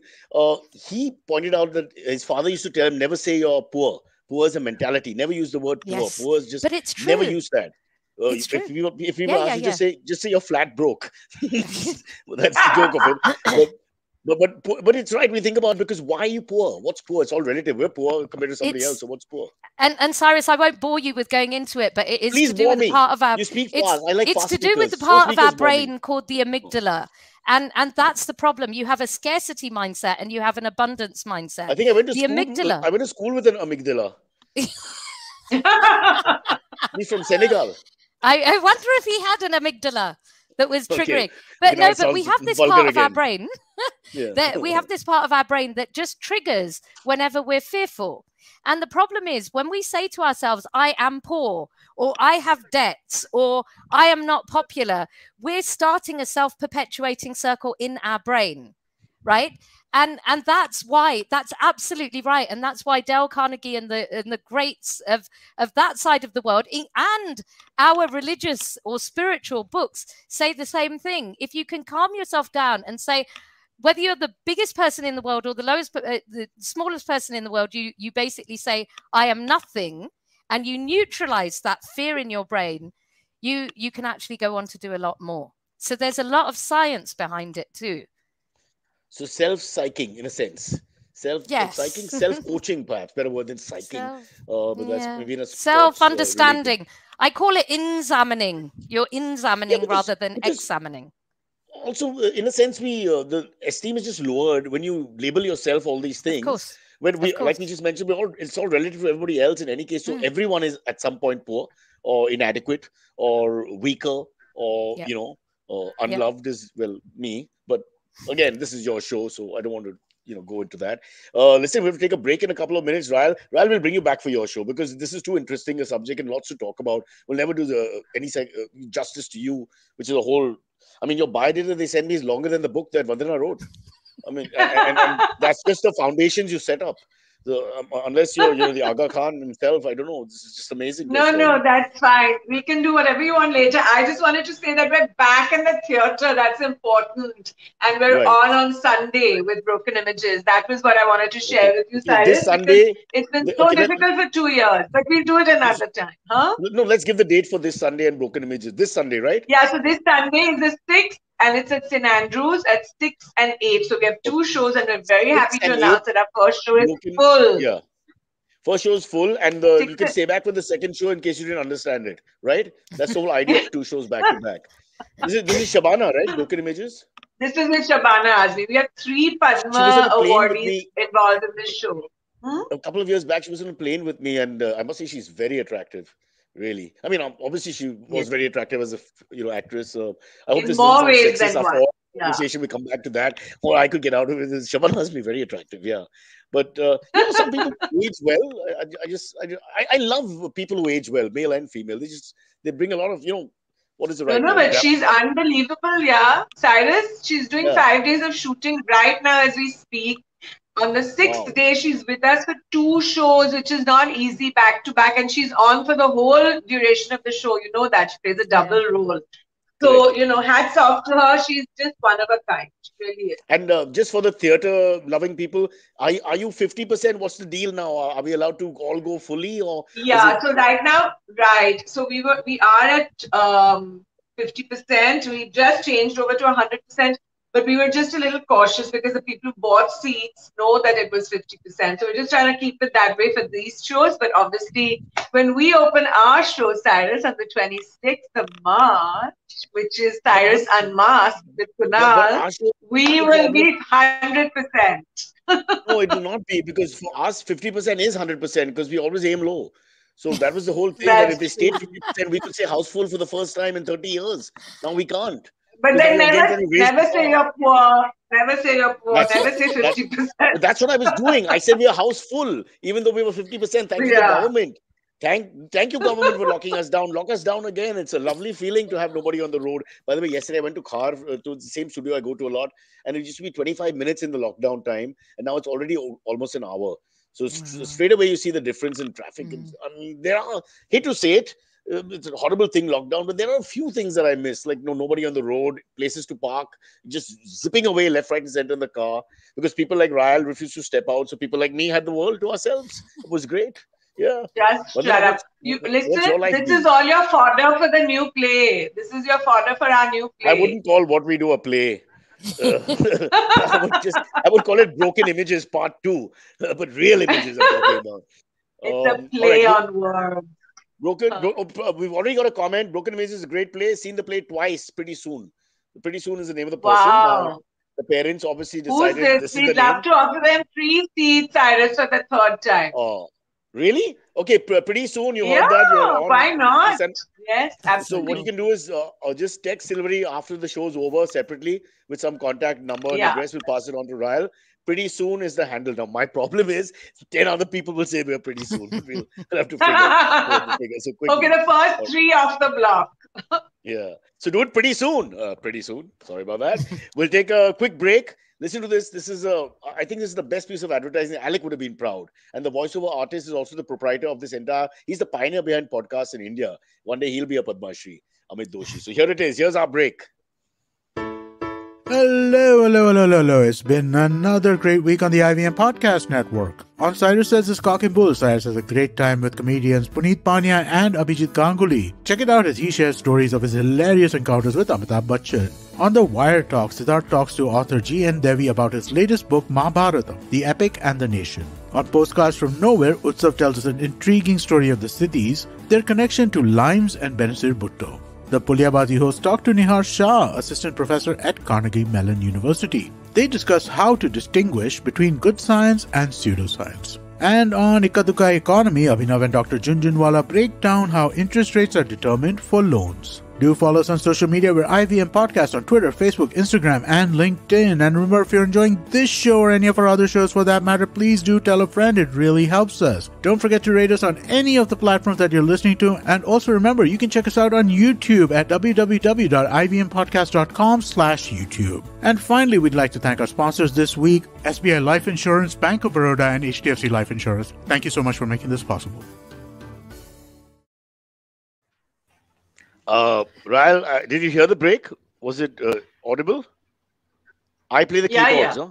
he pointed out that his father used to tell him, never say you're poor. Poor is a mentality. Never use the word poor. Yes, Poor is just but it's never true. use that. It's true. If people Yeah, ask yeah, you, yeah. just say you're flat broke. That's the joke of it. But it's right. We think about because why are you poor? What's poor? It's all relative. We're poor compared to somebody else. So what's poor? And Cyrus, I won't bore you with going into it, but it is Please to do bore with the me. part of our. You speak fast. I like It's fast to do with the speakers. Slow part of our speakers bore me. brain called the amygdala, and that's the problem. You have a scarcity mindset and you have an abundance mindset. I think I went to the school. Amygdala. I went to school with an amygdala. He's from Senegal. I wonder if he had an amygdala that was triggering. Okay. But no, That but we sounds have this vulgar part of our again. brain Yeah. that we have this part of our brain that just triggers whenever we're fearful. And the problem is when we say to ourselves, I am poor, or I have debts, or I am not popular, we're starting a self-perpetuating circle in our brain, right? And that's why, that's absolutely right. And that's why Dale Carnegie and the greats of that side of the world and our religious or spiritual books say the same thing. If you can calm yourself down and say, whether you're the biggest person in the world or the smallest person in the world, you basically say, I am nothing, and you neutralize that fear in your brain, you can actually go on to do a lot more. So there's a lot of science behind it too. So self-psyching, in a sense. Self-psyching, self-coaching, perhaps better word than psyching. But that's maybe in a self-understanding. I call it examining. You're examining rather than examining. Also, in a sense, the esteem is just lowered when you label yourself all these things. Of course. When like we just mentioned, it's all relative to everybody else in any case. So everyone is at some point poor or inadequate or weaker or unloved is me. But again, this is your show, so I don't want to go into that. Listen, we have to take a break in a couple of minutes. Raell will bring you back for your show because this is too interesting a subject and lots to talk about. We'll never do any justice to you, which is a whole. I mean, your biodata they send me is longer than the book that Vandana wrote. I mean, and that's just the foundations you set up. Unless you're the Aga Khan himself, I don't know. This is just amazing. No, that's fine. We can do whatever you want later. I just wanted to say that we're back in the theatre. That's important. And we're on Sunday with Broken Images. That was what I wanted to share with you, Cyrus. This Sunday, it's been so difficult for 2 years, but we'll do it another time. Huh? No, let's give the date for this Sunday and Broken Images. This Sunday, right? Yeah, so this Sunday is the 6th. And it's at St. Andrews at 6 and 8. So we have 2 shows, and we're very happy to announce that our first show is full. Yeah. First show is full, and you can stay back for the second show in case you didn't understand it, right? That's the whole idea of 2 shows back to back. This is Shabana, right? Broken Images? This is with Shabana Azmi. We have 3 Padma awardees involved in this show. A couple of years back, she was on a plane with me, and I must say she's very attractive. Really, I mean, obviously she was very attractive as a actress. I hope in more ways than one. Conversation. We come back to that. Or I could get out of it. Shabana must be very attractive, yeah. But some people age well. I love people who age well, male and female. They bring a lot of what is the right? No, but she's unbelievable, yeah. Cyrus, she's doing 5 days of shooting right now as we speak. On the 6th day, she's with us for 2 shows, which is not easy back to back. And she's on for the whole duration of the show. You know that. She plays a double role. So, hats off to her. She's just one of a kind. She really is. And just for the theatre-loving people, are you 50%? What's the deal now? Are we allowed to all go fully? Or so right now, So we are at 50%. We just changed over to 100%. But we were just a little cautious because the people who bought seats know that it was 50%. So we're just trying to keep it that way for these shows. But obviously, when we open our show, Cyrus, on the 26th of March, which is Cyrus Unmasked with Kunal, we will be 100%. No, it will not be, because for us, 50% is 100% because we always aim low. So that was the whole thing. That if they stayed 50%, we could say house full for the first time in 30 years. Now we can't. But then never say you're poor. Never say you're poor. Never say 50%. That's what I was doing. I said we are house full, even though we were 50%. Thank you to the government. Thank you, government, for locking us down. Lock us down again. It's a lovely feeling to have nobody on the road. By the way, yesterday I went to Khar, to the same studio I go to a lot, and it used to be 25 minutes in the lockdown time, and now it's already almost an hour. So straight away you see the difference in traffic. I mean, hate to say it, it's a horrible thing, lockdown, but there are a few things that I miss, like nobody on the road, places to park, just zipping away left, right, and center in the car, because people like Raell refused to step out, so people like me had the world to ourselves. It was great. Yeah. Just shut up. Listen, this is all your fodder for the new play. This is your fodder for our new play. I wouldn't call what we do a play. I would call it Broken Images Part 2, but real images I'm talking about. It's a play on words. We've already got a comment. Broken Images is a great play. Seen the play twice. Pretty soon. Pretty soon is the name of the person. Wow. The parents obviously decided this is the name. We'd love to offer them free seats, Cyrus, for the 3rd time. Oh, really? Okay, pretty soon you heard that. You're on. Why not? Yes, absolutely. So what you can do is just text Silvery after the show's over separately with some contact number and address. We'll pass it on to Raell. Pretty soon is the handle. Now, my problem is 10 other people will say we're pretty soon. We'll have to figure. So quickly. The first 3 off the block. Yeah. So do it pretty soon. Pretty soon. Sorry about that. We'll take a quick break. Listen to this. I think this is the best piece of advertising. Alyque would have been proud. And the voiceover artist is also the proprietor of this he's the pioneer behind podcasts in India. One day he'll be a Padma Shri, Amit Doshi. So here it is. Here's our break. Hello. It's been another great week on the IVM Podcast Network. On Cyrus Says This Cock and Bull, Cyrus has a great time with comedians Puneet Pania and Abhijit Ganguly. Check it out as he shares stories of his hilarious encounters with Amitabh Bachchan. On The Wire Talk, Siddharth talks to author G.N. Devi about his latest book, Mahabharata, The Epic and the Nation. On Postcards from Nowhere, Utsav tells us an intriguing story of the cities, their connection to limes and Benazir Bhutto. The Puliabazi host talked to Nihar Shah, assistant professor at Carnegie Mellon University. They discuss how to distinguish between good science and pseudoscience. And on Ikaduka Economy, Abhinav and Dr. Junjunwala break down how interest rates are determined for loans. Do follow us on social media. We're IVM Podcast on Twitter, Facebook, Instagram, and LinkedIn. And remember, if you're enjoying this show or any of our other shows for that matter, please do tell a friend. It really helps us. Don't forget to rate us on any of the platforms that you're listening to. And also remember, you can check us out on YouTube at www.ivmpodcast.com/YouTube. And finally, we'd like to thank our sponsors this week, SBI Life Insurance, Bank of Baroda, and HDFC Life Insurance. Thank you so much for making this possible. Raell, did you hear the break? Was it audible? I play the keyboards. Huh?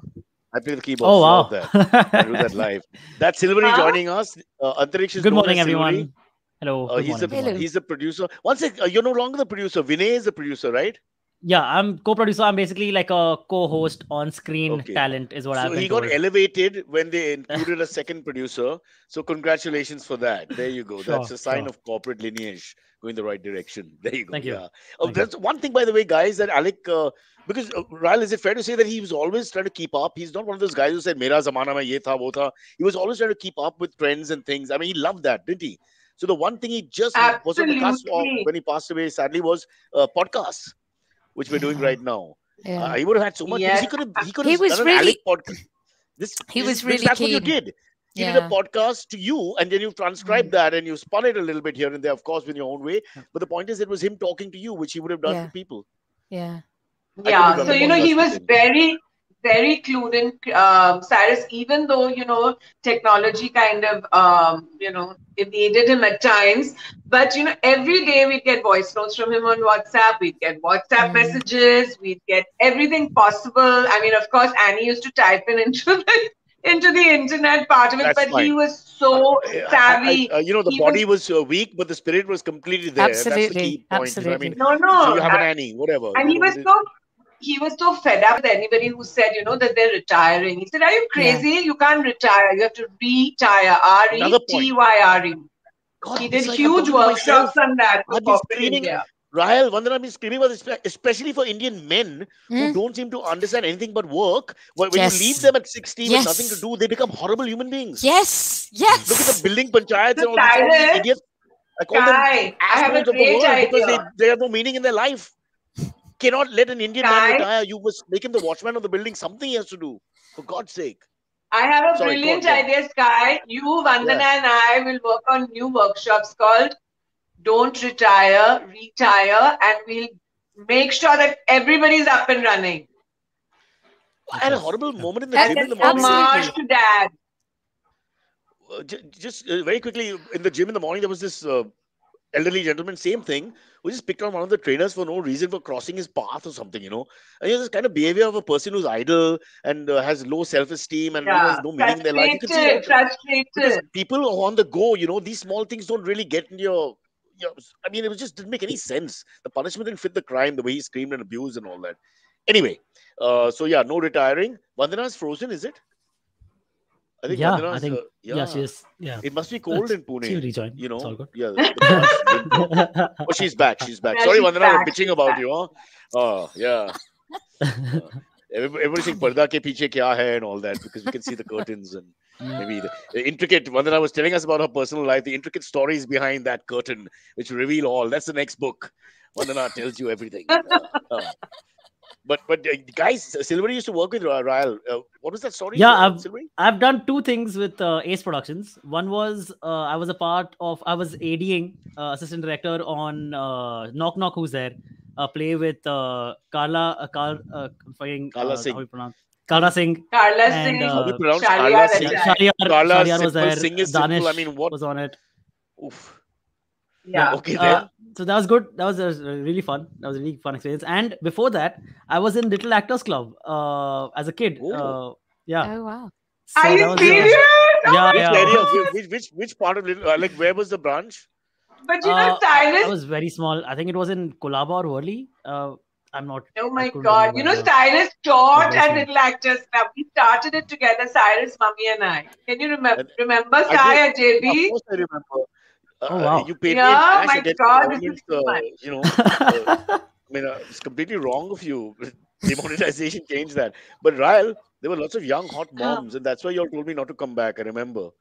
I play the keyboards. Oh, wow. That. I do that live. That's Silvery joining us. Antariksh is Good known morning, as Silvery. everyone. Hello. Good morning. He's the producer. One sec, you're no longer the producer. Vinay is the producer, right? Yeah, I'm co-producer. I'm basically like a co-host on-screen talent is what I've been So he got told. elevated when they included a second producer. So congratulations for that. There you go. That's a sign of corporate lineage going the right direction. There you go. Thank you. Yeah. Oh, that's one thing, by the way, guys, that Alyque, because Raell, is it fair to say that he was always trying to keep up? He's not one of those guys who said, Mera zamana mein ye tha, wo tha. He was always trying to keep up with trends and things. I mean, he loved that, didn't he? So the one thing he just was on the cusp of when he passed away, sadly, was podcasts, which we're doing right now. He would have had so much. Yes. He could have He done was an really- Alyque podcast. He was really That's what you keen. did. He did a podcast to you, and then you transcribed that and you spun it a little bit here and there, of course, in your own way. But the point is, it was him talking to you, which he would have done to people. Yeah. Yeah. So, he was very, very clued in, Cyrus, even though, technology kind of, it aided him at times. But, every day we'd get voice notes from him on WhatsApp. We'd get WhatsApp messages. We'd get everything possible. I mean, of course, Annie used to type into the internet part of it, but he was so savvy. The body was weak, but the spirit was completely there. Absolutely. That's the key point. Absolutely. I mean, No. So you have an Annie, whatever. And he was so fed up with anybody who said, that they're retiring. He said, "Are you crazy? You can't retire. You have to retire. R-E-T-Y-R-E." He did huge workshops on that for corporate India. Raell, Vandana, I've been screaming about this, especially for Indian men who don't seem to understand anything but work. When you leave them at 60 with nothing to do, they become horrible human beings. Yes. Look at the building panchayats and all these idiots. I call them assholes of the world because they have no meaning in their life. Cannot let an Indian man retire. You must make him the watchman of the building. Something he has to do. For God's sake. I have a brilliant idea, Sky. You, Vandana, and I will work on new workshops called Don't Retire, Retire, and we'll make sure that everybody's up and running. I had a horrible moment in the gym in the morning. March to Dad. Just very quickly, in the gym in the morning, there was this elderly gentleman, same thing, who just picked on one of the trainers for no reason for crossing his path or something, And he has this kind of behavior of a person who's idle and has low self-esteem and has no meaning in their life. You can see Frustrated. People who are on the go, these small things don't really get into your. I mean, it just didn't make any sense. The punishment didn't fit the crime, the way he screamed and abused and all that. Anyway, no retiring. Vandana's frozen, is it? I think Vandana's, she is. Yeah. It must be cold in Pune. She'll rejoin. It's all good. Yeah. She's back. She's back. Sorry, Vandana, we're bitching about you. Huh? Oh, yeah. Everybody saying parda ke piche kya hai and all that because we can see the curtains and maybe the intricate. Vandana was telling us about her personal life, the intricate stories behind that curtain, which reveal all. That's the next book. Vandana tells you everything. But guys, Silvery used to work with Raell. What was that story? Yeah, I've done two things with Ace Productions. One was I was ADing assistant director on Knock Knock Who's There, a play with Carla Singh. Carla Singh. How do you pronounce Carla Singh? Shahryar was there. Singh is Danish simple. I mean, what was on it. Oof. Yeah. Okay, then. So that was good. That was really fun. That was a really fun experience. And before that, I was in Little Actors Club as a kid. Yeah. Oh, wow. So Are you serious? Which part of Little, like where was the branch? But Cyrus, Cyrus. I was very small. I think it was in Colaba or Worli. I'm not. Oh my God! Cyrus taught at Little Actors Club. We started it together, Cyrus, Mummy, and I. Can you remember? Remember, Sai at JB? Of course, I remember. Oh wow! You paid yeah, me my God, this is I mean, it's completely wrong of you. Demonetization changed that. But Raell, there were lots of young, hot moms, and that's why you all told me not to come back. I remember.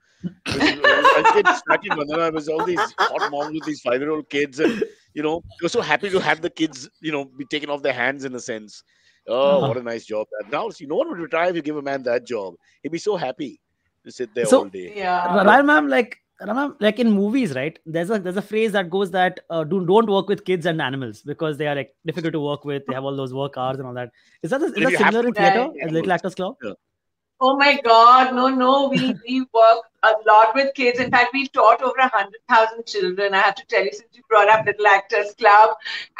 I was all these hot moms with these 5-year-old kids, and You're so happy to have the kids, be taken off their hands in a sense. Oh, what a nice job that. Now, see, no one would retire if you give a man that job. He'd be so happy to sit there all So, day. Yeah. Raell ma'am, like in movies, right? There's a phrase that goes that don't work with kids and animals because they are like difficult to work with. They have all those work hours and all that. Is that If you have similar to in theater Right. as Little Actors Club? Yeah. Oh my God, no. We work a lot with kids. In fact, we've taught over 100,000 children. I have to tell you, since you brought up Little Actors Club.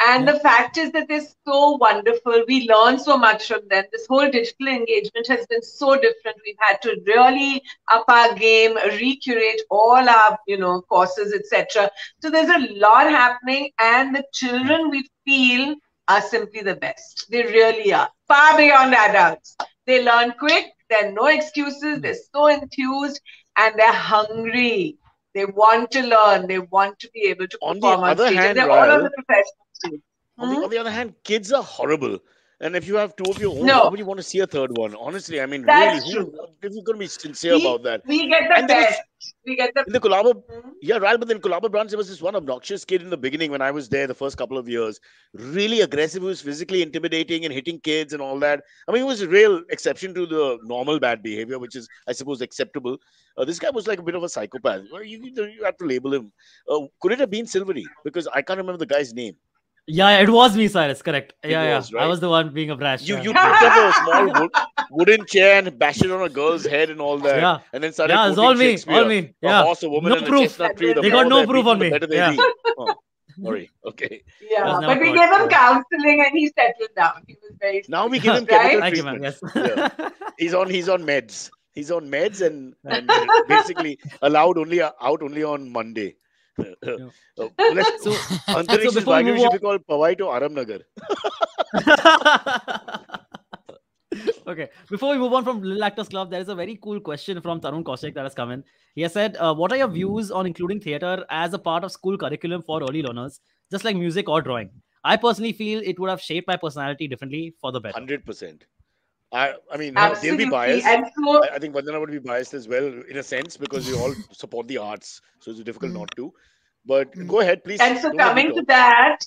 And the fact is that they're so wonderful. We learn so much from them. This whole digital engagement has been so different. We've had to really up our game, recurate all our, courses, etc. So there's a lot happening, and the children we feel are simply the best. They really are, far beyond adults. They learn quick. There are no excuses. They're so enthused and they're hungry. They want to learn. They want to be able to On the perform on other stage. hand, And they're all on Raell, the professional stage. on the other hand, kids are horrible. And if you have two of your own, No. why would you want to see a third one? Honestly, I mean, That's really, true. if you're going to be sincere about that. We get the And there was, best. We get the in the Colaba, yeah, right. But in Colaba branch, there was this one obnoxious kid in the beginning when I was there the first couple of years. Really aggressive, who was physically intimidating and hitting kids and all that. I mean, it was a real exception to the normal bad behavior, which is, I suppose, acceptable. This guy was like a bit of a psychopath. Well, you have to label him. Could it have been Silvery? Because I can't remember the guy's name. Yeah, it was me, Cyrus. Correct. Yeah. was, right? I was the one being a brash. You yeah. picked up a small wooden chair and bashed it on a girl's head and all that. Yeah. And then started Yeah, it's quoting all me. Shakespeare, All me. a Yeah. horse, a woman, No and proof. a chestnut tree. The They got more no they're proof beaten, on the me. better they Yeah. be. Oh, sorry. Okay. Yeah, That's but never we caught. gave him Yeah. counseling and he settled down. He was very Now we sweet, give him right? chemical Thank you, man. treatment. Yes. Yeah. He's on meds. He's on meds and basically allowed only on Monday. So Antariksh's before we Vayu move should on, be called Pawai to Aramnagar. okay. Before we move on from Little Actors Club, there is a very cool question from Tarun Kaushik that has come in. He has said, "What are your views on including theater as a part of school curriculum for early learners, just like music or drawing? I personally feel it would have shaped my personality differently for the better." 100%. I mean, Absolutely. they'll be biased. And so, I think Vandana would be biased as well, in a sense, because we all support the arts, so it's difficult not to. But go ahead, please. and so Don't let me coming to talk. that,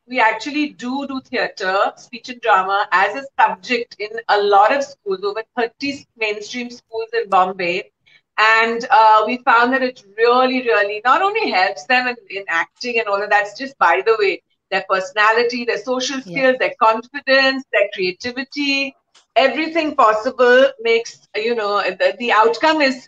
we actually do theatre, speech and drama as a subject in a lot of schools, over 30 mainstream schools in Bombay. And we found that it really not only helps them in acting and all of that's just by the way, their personality, their social skills, their confidence, their creativity, everything possible makes, the outcome is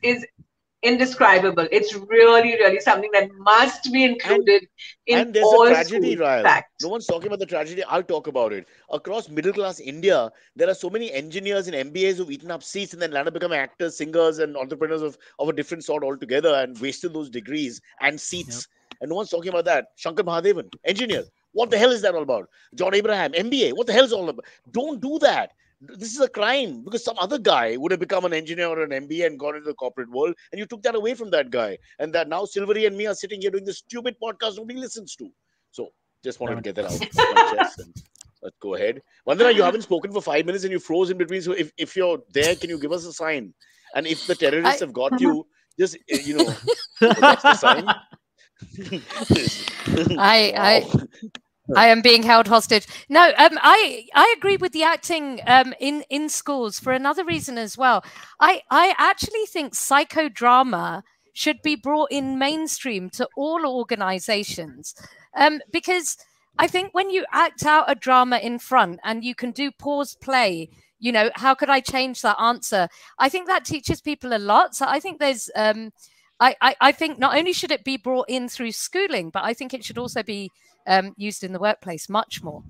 indescribable. It's really something that must be included in And there's all a tragedy, schools. Raell. Fact. No one's talking about the tragedy. I'll talk about it. Across middle class India, there are so many engineers and MBAs who've eaten up seats and then later become actors, singers, and entrepreneurs of a different sort altogether and wasted those degrees and seats. And no one's talking about that. Shankar Mahadevan, engineer. What the hell is that all about? John Abraham, MBA. What the hell is all about? Don't do that. This is a crime because some other guy would have become an engineer or an MBA and gone into the corporate world, and you took that away from that guy. And that now Silvery and me are sitting here doing this stupid podcast nobody listens to. So just wanted to get that out of my chest. And let's go ahead. Vandana, you haven't spoken for 5 minutes and you froze in between. So if you're there, can you give us a sign? And if the terrorists have got you, just that's the sign. I am being held hostage. No, I agree with the acting in schools for another reason as well. I actually think psychodrama should be brought in mainstream to all organizations because I think when you act out a drama in front and you can do pause play, how could I change that answer? I think that teaches people a lot. So I think there's I think not only should it be brought in through schooling, but I think it should also be used in the workplace much more.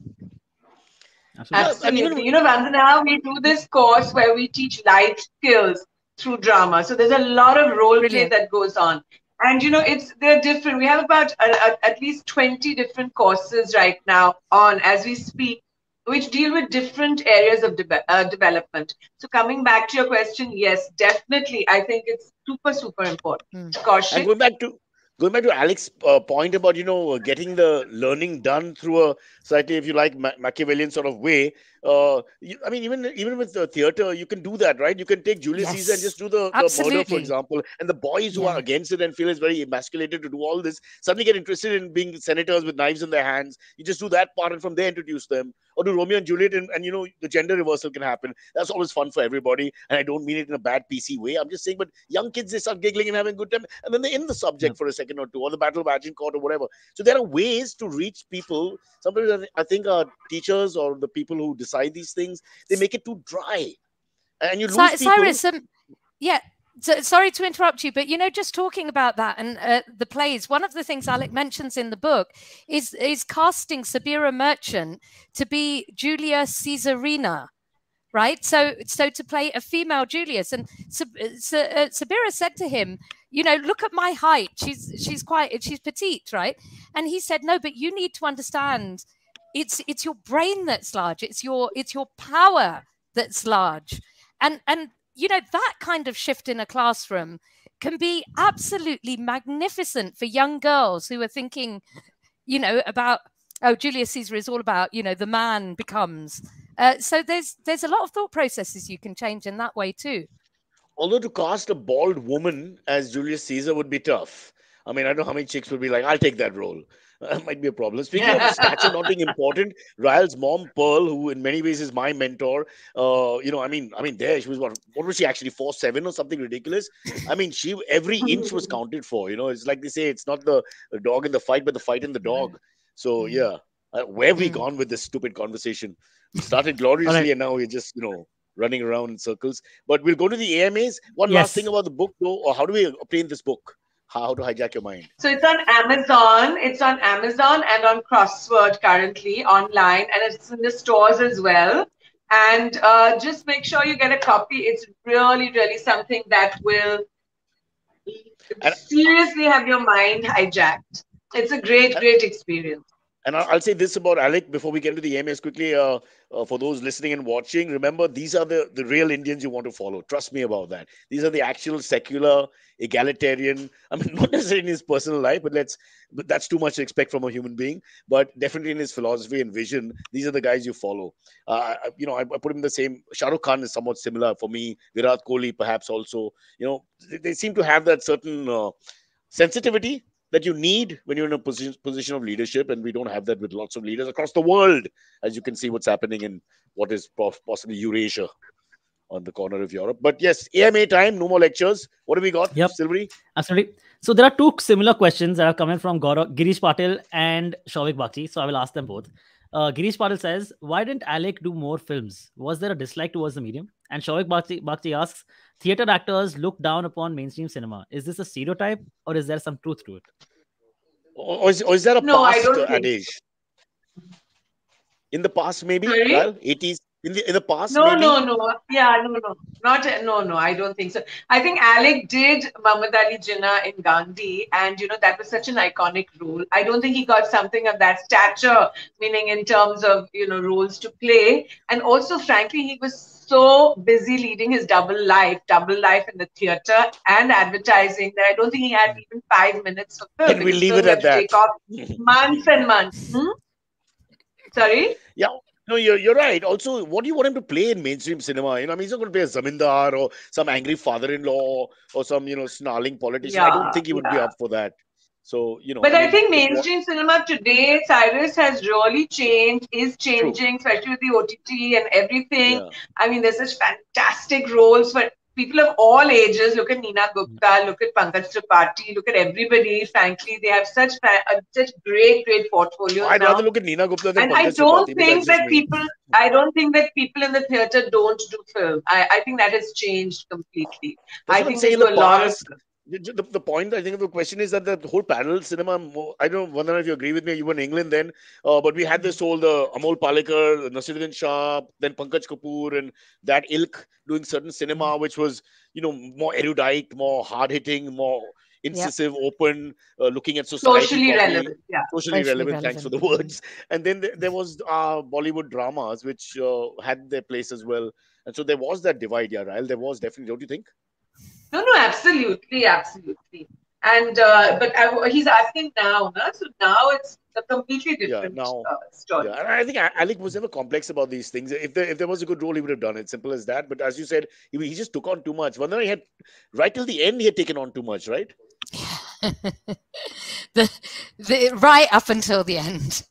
Absolutely. Vandana, we do this course where we teach life skills through drama. So there's a lot of role play that goes on. And, they're different. We have about at least 20 different courses right now on as we speak, which deal with different areas of development. So coming back to your question, yes, definitely. I think it's super important. And going back to going back to Alex's point about, getting the learning done through a slightly, if you like, Machiavellian sort of way. I mean, even with the theater, you can do that, right? You can take Julius Caesar and just Yes, do the murder, for absolutely. example, and the boys who are Yeah. against it and feel it's very emasculated to do all this suddenly get interested in being senators with knives in their hands. You just do that part, and from there introduce them, or do Romeo and Juliet, and the gender reversal can happen. That's always fun for everybody, and I don't mean it in a bad PC way. I'm just saying, but young kids, they start giggling and having a good time, and then they end the Yeah. subject for a second or two, or the Battle of Agincourt or whatever. So there are ways to reach people. Sometimes I think our teachers or the people who decide these things, they make it too dry, and you lose people. Cyrus, yeah. Sorry to interrupt you, but just talking about that and the plays, one of the things Alyque mentions in the book is casting Sabira Merchant to be Julia Caesarina, right? So to play a female Julius, and Sabira said to him, look at my height. She's petite, right? And he said, no, but you need to understand, it's your brain that's large. It's your power that's large, and that kind of shift in a classroom can be absolutely magnificent for young girls who are thinking, about, oh, Julius Caesar is all about, the man becomes. So there's a lot of thought processes you can change in that way too. Although to cast a bald woman as Julius Caesar would be tough. I mean, I don't know how many chicks would be like, I'll take that role. That might be a problem. Speaking of stature not being important, Raell's mom, Pearl, who in many ways is my mentor, there she was what was she actually 4'7" or something ridiculous? I mean, every inch was counted for. It's like they say, it's not the dog in the fight, but the fight in the dog. So yeah, where have we gone with this stupid conversation? We started gloriously, right. and now we're just running around in circles. But we'll go to the AMAs. One last thing Yes. about the book, though, or how do we obtain this book? How to hijack your mind? So it's on Amazon. It's on Amazon and on Crossword currently online, and it's in the stores as well. And just make sure you get a copy. It's really, really something that will And seriously have your mind hijacked. It's a great, great experience. And I'll say this about Alyque before we get into the AMAs quickly. For those listening and watching, remember, these are the real Indians you want to follow. Trust me about that. These are the actual secular, egalitarian. I mean, not necessarily in his personal life, but that's too much to expect from a human being. But definitely in his philosophy and vision, these are the guys you follow. I put him in the same. Shah Rukh Khan is somewhat similar for me. Virat Kohli, perhaps also. They seem to have that certain sensitivity that you need when you're in a position of leadership, and we don't have that with lots of leaders across the world, as you can see what's happening in what is possibly Eurasia on the corner of Europe. But yes, AMA time, no more lectures. What do we got, Yep. Silvery? Absolutely. So there are two similar questions that are coming from Girish Patil and Shavik Bakshi. So I will ask them both. Girish Patil says, why didn't Alyque do more films? Was there a dislike towards the medium? And Shavik Bakshi asks, theater actors look down upon mainstream cinema. Is this a stereotype, or is there some truth to it? Or is that a No, I past don't think adage? so. In the past, maybe, Sorry? well, 80s. In the past, No, maybe. no. Yeah, no. No, I don't think so. I think Alyque did Muhammad Ali Jinnah in Gandhi, and that was such an iconic role. I don't think he got something of that stature, meaning in terms of roles to play. And also, frankly, he was so busy leading his double life in the theater and advertising, that I don't think he had even 5 minutes of film. And we'll Because leave film it he had at to that. take off months and months. Sorry? Yeah. No, you're right. Also, what do you want him to play in mainstream cinema? I mean, he's not going to play a zamindar or some angry father-in-law or some, snarling politician. I don't Yeah, think he would be yeah. up for that. So, But I think mainstream cinema today, Cyrus, has really changed, is True. changing, especially with the OTT and everything. Yeah. I mean, there's such fantastic roles for people of all ages. Look at Neena Gupta, look at Pankaj Tripathi, look at everybody. Frankly, they have such great portfolios I'd now. rather look at Neena Gupta than And I Pankaj don't Tripathi, but think that's just that me. people in the theater don't do film. I think that has changed completely. That's I what I'm think they saying. In do the a lot of. past, the point I think of the question is that the whole parallel cinema. I don't know, Vandana, if you agree with me. You were in England then, but we had this whole the Amol Palekar, Nasiruddin Shah, then Pankaj Kapoor, and that ilk doing certain cinema, which was more erudite, more hard hitting, more incisive, open, looking at society Socially properly, relevant, yeah. socially Socially relevant. Thanks for the relevant. words. And then there was Bollywood dramas, which had their place as well. And so there was that divide, yeah, Rael. There was definitely, don't you think? No, absolutely. And but he's asking now, na? So now it's a completely Yeah, different now. story. Yeah, and I think Alec was never complex about these things. If there was a good role, he would have done it. Simple as that. But as you said, he just took on too much. Vandana, he had right till the end, he had taken on too much, right? Right up until the end.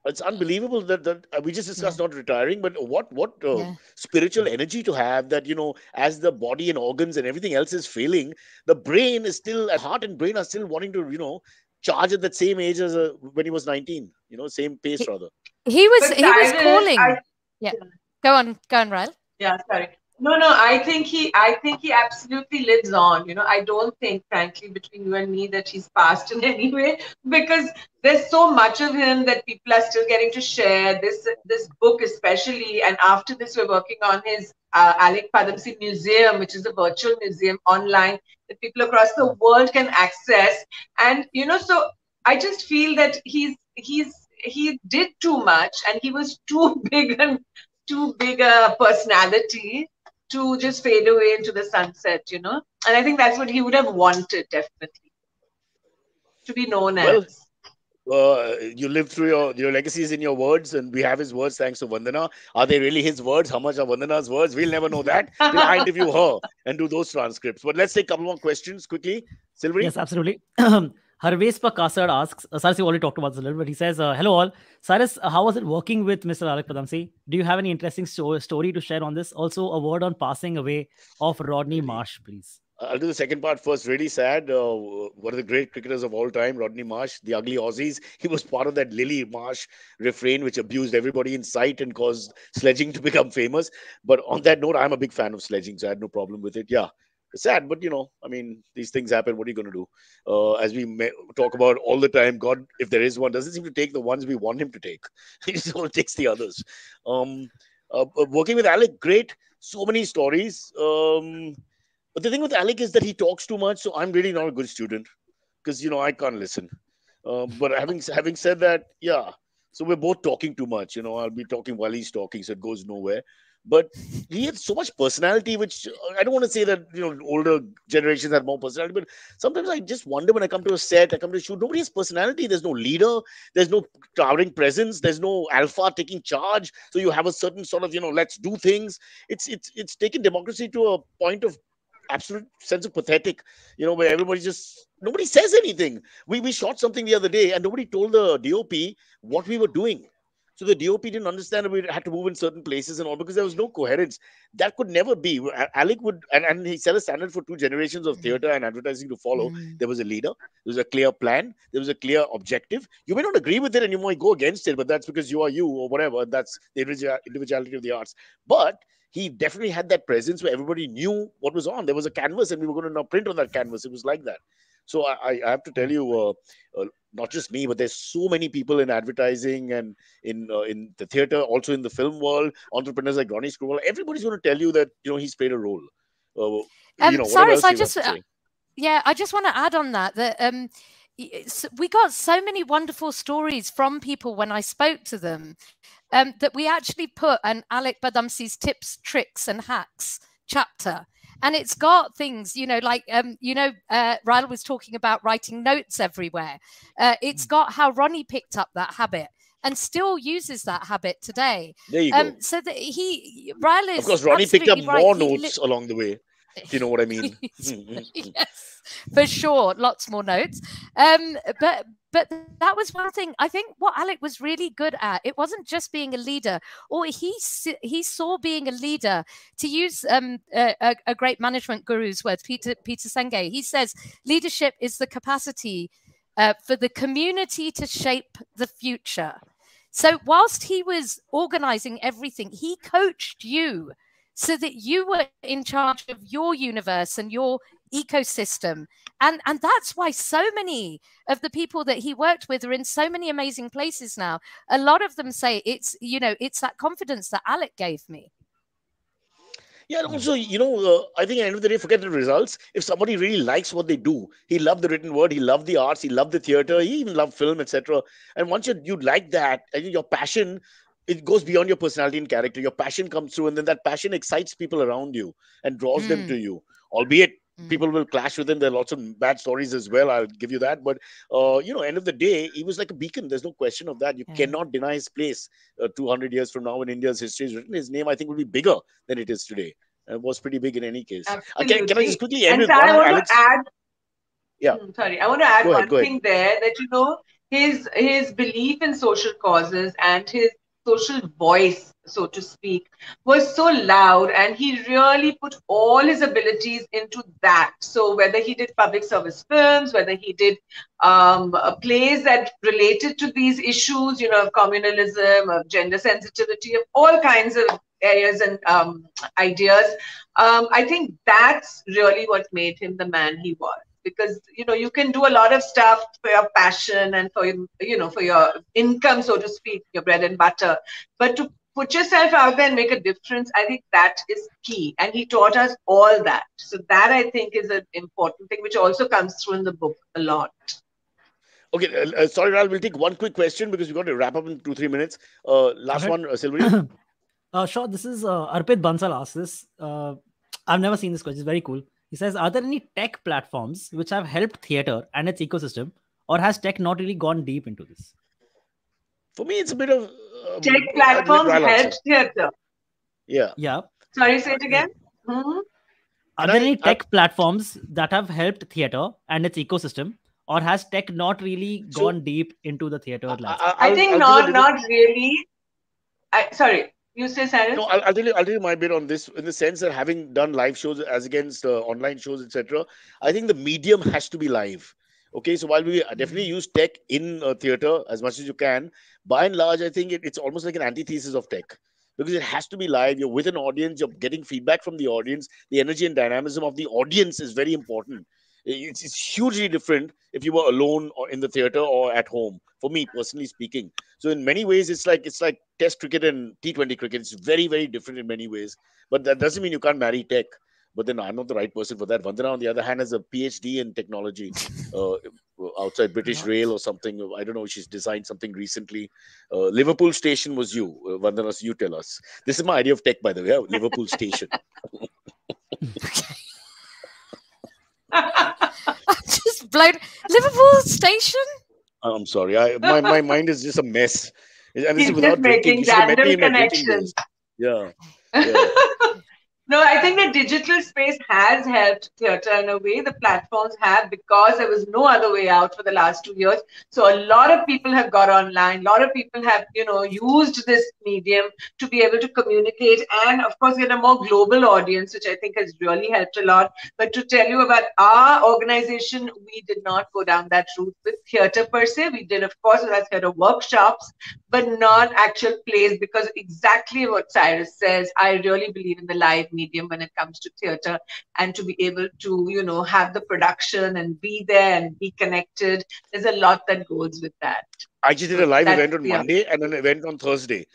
It's unbelievable that we just discussed not retiring, but what Yeah. spiritual energy to have that, as the body and organs and everything else is failing, the brain is still, heart and brain are still wanting to, charge at that same age as when he was 19, same pace rather. He was But he was Cyrus, calling. Yeah. Go on, Raell. Yeah, sorry. No, I think he absolutely lives on. I don't think, frankly, between you and me, that he's passed in any way, because there's so much of him that people are still getting to share. This book especially, and after this, we're working on his Alyque Padamsee Museum, which is a virtual museum online that people across the world can access. And so I just feel that he did too much, and he was too big and too big a personality to just fade away into the sunset, And I think that's what he would have wanted, definitely, to be known Well, as. you live through your legacies in your words, and we have his words thanks to Vandana. Are they really his words? How much are Vandana's words? We'll never know that till I interview her and do those transcripts. But let's take a couple more questions quickly. Silvery? Yes, absolutely. Harvespa Kasar asks, Cyrus, you already talked about this a little bit. He says, hello all. Cyrus, how was it working with Mr. Alyque Padamsee? Do you have any interesting story to share on this? Also, a word on passing away of Rodney Marsh, please. I'll do the second part first. Really sad. One of the great cricketers of all time, Rodney Marsh, the ugly Aussies. He was part of that Lily Marsh refrain, which abused everybody in sight and caused sledging to become famous. But on that note, I'm a big fan of sledging, so I had no problem with it. Yeah, it's sad, but these things happen. What are you going to do? As we talk about all the time, God, if there is one, doesn't seem to take the ones we want him to take. He just only takes the others. Working with Alyque, great. So many stories. But the thing with Alyque is that he talks too much, so I'm really not a good student because I can't listen. But having said that, yeah. So we're both talking too much. I'll be talking while he's talking, so it goes nowhere. But he had so much personality, which I don't want to say that older generations had more personality, but sometimes I just wonder when I come to a set, I come to a shoot, nobody has personality. There's no leader, there's no towering presence, there's no alpha taking charge. So you have a certain sort of let's do things. It's taken democracy to a point of absolute sense of pathetic, where nobody says anything. We shot something the other day and nobody told the DOP what we were doing. So the DOP didn't understand that we had to move in certain places and all because there was no coherence. That could never be. Alyque would, and he set a standard for 2 generations of theatre and advertising to follow. There was a leader, there was a clear plan, there was a clear objective. You may not agree with it and you might go against it, but that's because you are you or whatever. That's the individuality of the arts. But he definitely had that presence where everybody knew what was on. There was a canvas and we were going to now print on that canvas. It was like that. So I have to tell you, not just me, but there's so many people in advertising and in the theater, also in the film world, entrepreneurs like Ronnie Screwball. Everybody's going to tell you that he's played a role. Cyrus, I just want to add on that we got so many wonderful stories from people when I spoke to them that we actually put an Alyque Padamsee's tips, tricks, and hacks chapter. And it's got things, Raell was talking about writing notes everywhere. It's got how Ronnie picked up that habit and still uses that habit today. There you go. So that Raell is, of course, Ronnie picked up right. more notes along the way. If you know what I mean. Yes, for sure. Lots more notes. But that was one thing. I think what Alyque was really good at, it wasn't just being a leader, or he saw being a leader, to use a great management guru's words, Peter Senge. He says, leadership is the capacity for the community to shape the future. So whilst he was organizing everything, he coached you so that you were in charge of your universe and your ecosystem. And that's why so many of the people that he worked with are in so many amazing places now. A lot of them say it's that confidence that Alyque gave me. Yeah, and also, I think at the end of the day, forget the results. If somebody really likes what they do, he loved the written word, he loved the arts, he loved the theater, he even loved film, etc. And once you like that, I think your passion, it goes beyond your personality and character. Your passion comes through, and then that passion excites people around you and draws them to you. Albeit people will clash with him. There are lots of bad stories as well. I'll give you that. But, end of the day, he was like a beacon. There's no question of that. You cannot deny his place. 200 years from now, when India's history is written, his name, I think, will be bigger than it is today. It was pretty big in any case. Can I just quickly end with one, Alex? Yeah. Sorry, I want to add Go ahead. thing there, that, his belief in social causes and his social voice, so to speak, was so loud, and he really put all his abilities into that. So whether he did public service films, whether he did plays that related to these issues, of communalism, of gender sensitivity, of all kinds of areas and ideas, I think that's really what made him the man he was. Because you can do a lot of stuff for your passion and for for your income, so to speak, your bread and butter, but to put yourself out there and make a difference, I think that is key, and he taught us all that. So that, I think, is an important thing, which also comes through in the book a lot. Okay, sorry, Raell, we'll take one quick question because we've got to wrap up in 2-3 minutes. Last one, Sylvie. Sure. This is Arpit Bansal asked this. I've never seen this question. It's very cool. He says, are there any tech platforms which have helped theatre and its ecosystem, or has tech not really gone deep into this? For me, it's a bit of... tech platforms helped theatre. Yeah. Yeah. Sorry, say it again. Are there any tech platforms that have helped theatre and its ecosystem, or has tech not really gone deep into the theatre landscape? I think not really. Sorry. You say, Cyrus? No, I'll tell you my bit on this, in the sense that having done live shows as against online shows, etc., I think the medium has to be live. Okay, so while we definitely use tech in theatre as much as you can, by and large, I think it's almost like an antithesis of tech, because it has to be live. You're with an audience, you're getting feedback from the audience. The energy and dynamism of the audience is very important. It's hugely different if you were alone or in the theatre or at home, for me personally speaking. So in many ways, it's like Test cricket and T20 cricket. It's very, very different in many ways. But that doesn't mean you can't marry tech. But then I'm not the right person for that. Vandana, on the other hand, has a PhD in technology outside British Rail or something. I don't know. She's designed something recently. Liverpool Station was you. Vandana, so you tell us. This is my idea of tech, by the way. Liverpool Station. I'm just blown. Liverpool Station? I'm sorry. My mind is just a mess. And this He's is without just drinking. making You should have met me random in my drinking connections. days. Yeah. No, I think the digital space has helped theatre in a way. The platforms have, because there was no other way out for the last 2 years. So a lot of people have got online. A lot of people have, used this medium to be able to communicate, and of course get a more global audience, which I think has really helped a lot. But to tell you about our organization, we did not go down that route with theatre per se. We did, of course, with our theatre workshops, but not actual plays, because exactly what Cyrus says, I really believe in the live medium when it comes to theatre, and to be able to, have the production and be there and be connected. There's a lot that goes with that. I just did a live event on Monday and an event on Thursday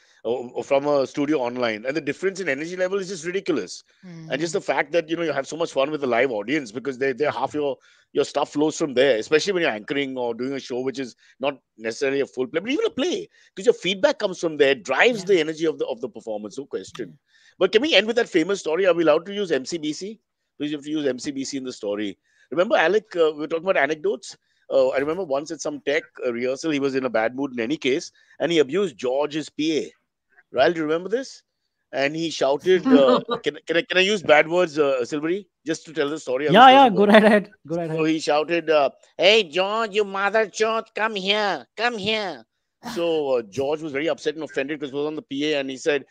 from a studio online. And the difference in energy level is just ridiculous. And just the fact that, you have so much fun with the live audience, because they're half your stuff flows from there, especially when you're anchoring or doing a show which is not necessarily a full play, but even a play, because your feedback comes from there, drives the energy of the performance, no question. But can we end with that famous story? Are we allowed to use MCBC? Because you have to use MCBC in the story. Remember, Alyque, we were talking about anecdotes. I remember once at some tech rehearsal, he was in a bad mood in any case, and he abused George's PA. Raell, do you remember this? And he shouted, can I use bad words, Silvery, just to tell the story? Yeah, go right ahead. So he shouted, hey, George, you mother chort, come here. So George was very upset and offended because it was on the PA, and he said,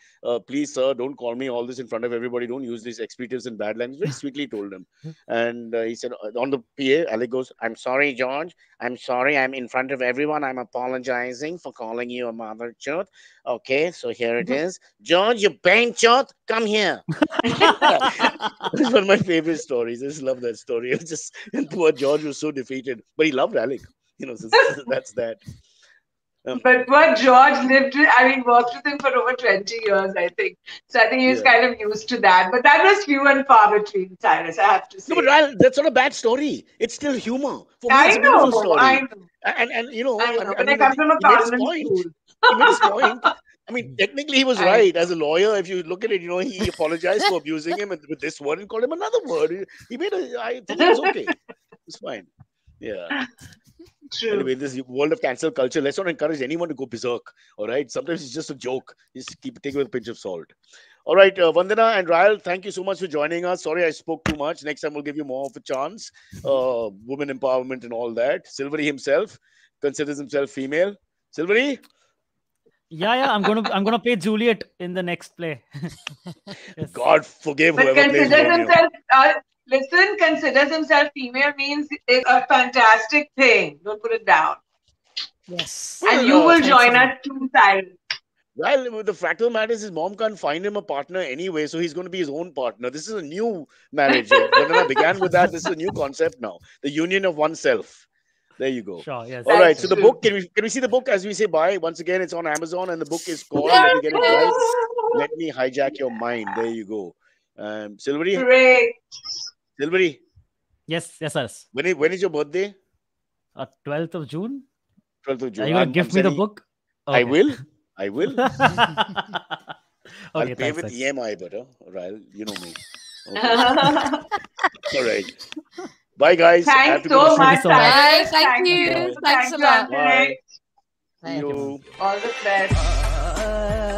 please, sir, don't call me all this in front of everybody. Don't use these expletives and bad language. Very sweetly told him. And he said, on the PA, Alyque goes, I'm sorry, George. I'm sorry. I'm in front of everyone. I'm apologizing for calling you a mother chort. Okay, so here it is. George, you bang chort, come here. It's one of my favorite stories. I just love that story. It was just, and poor George was so defeated. But he loved Alyque. So that's that. But what George worked with him for over 20 years, I think. So I think he was kind of used to that. But that was few and far between, Cyrus, I have to say. No, but Raell, that's not a bad story. It's still humor. For me, it's a beautiful story. I know. And But I come from a Parliament school. He made his point. I mean, technically he was I- right. As a lawyer, if you look at it, he apologized for abusing him with this word and called him another word. He made I think it was okay. It's fine. Yeah. True. Anyway, this world of cancel culture, let's not encourage anyone to go berserk. All right. Sometimes it's just a joke. Just take it with a pinch of salt. All right, Vandana and Raell, thank you so much for joining us. Sorry I spoke too much. Next time we'll give you more of a chance. Women empowerment and all that. Silvery himself considers himself female. Silvery? Yeah. I'm gonna play Juliet in the next play. Yes. God forgive But whoever plays considers Romeo. himself, considers himself female means it's a fantastic thing. Don't put it down. Yes. And you will join us too, Cyrus. Well, the fact of the matter is his mom can't find him a partner anyway, so he's going to be his own partner. This is a new marriage. Vandana began with that. This is a new concept now. The union of oneself. There you go. Sure. Yes. All right. That's So the true. book, can we see the book as we say bye? Once again, it's on Amazon and the book is called, let me get it right, Let Me Hijack Your Mind. There you go. Silvery? Great. Silvery, Yes. Sir. when is your birthday? 12th of June. 12th of June. Are you gonna gift me the book? I Okay. will. I will. Okay, I'll pay thanks, with thanks. EMI, but Raell, you know me. Okay. All right. Bye, guys. I have Thanks to go to so sleep. much, so much. Cyrus. Thank you. Thanks a lot. Alyque. See you. All the best.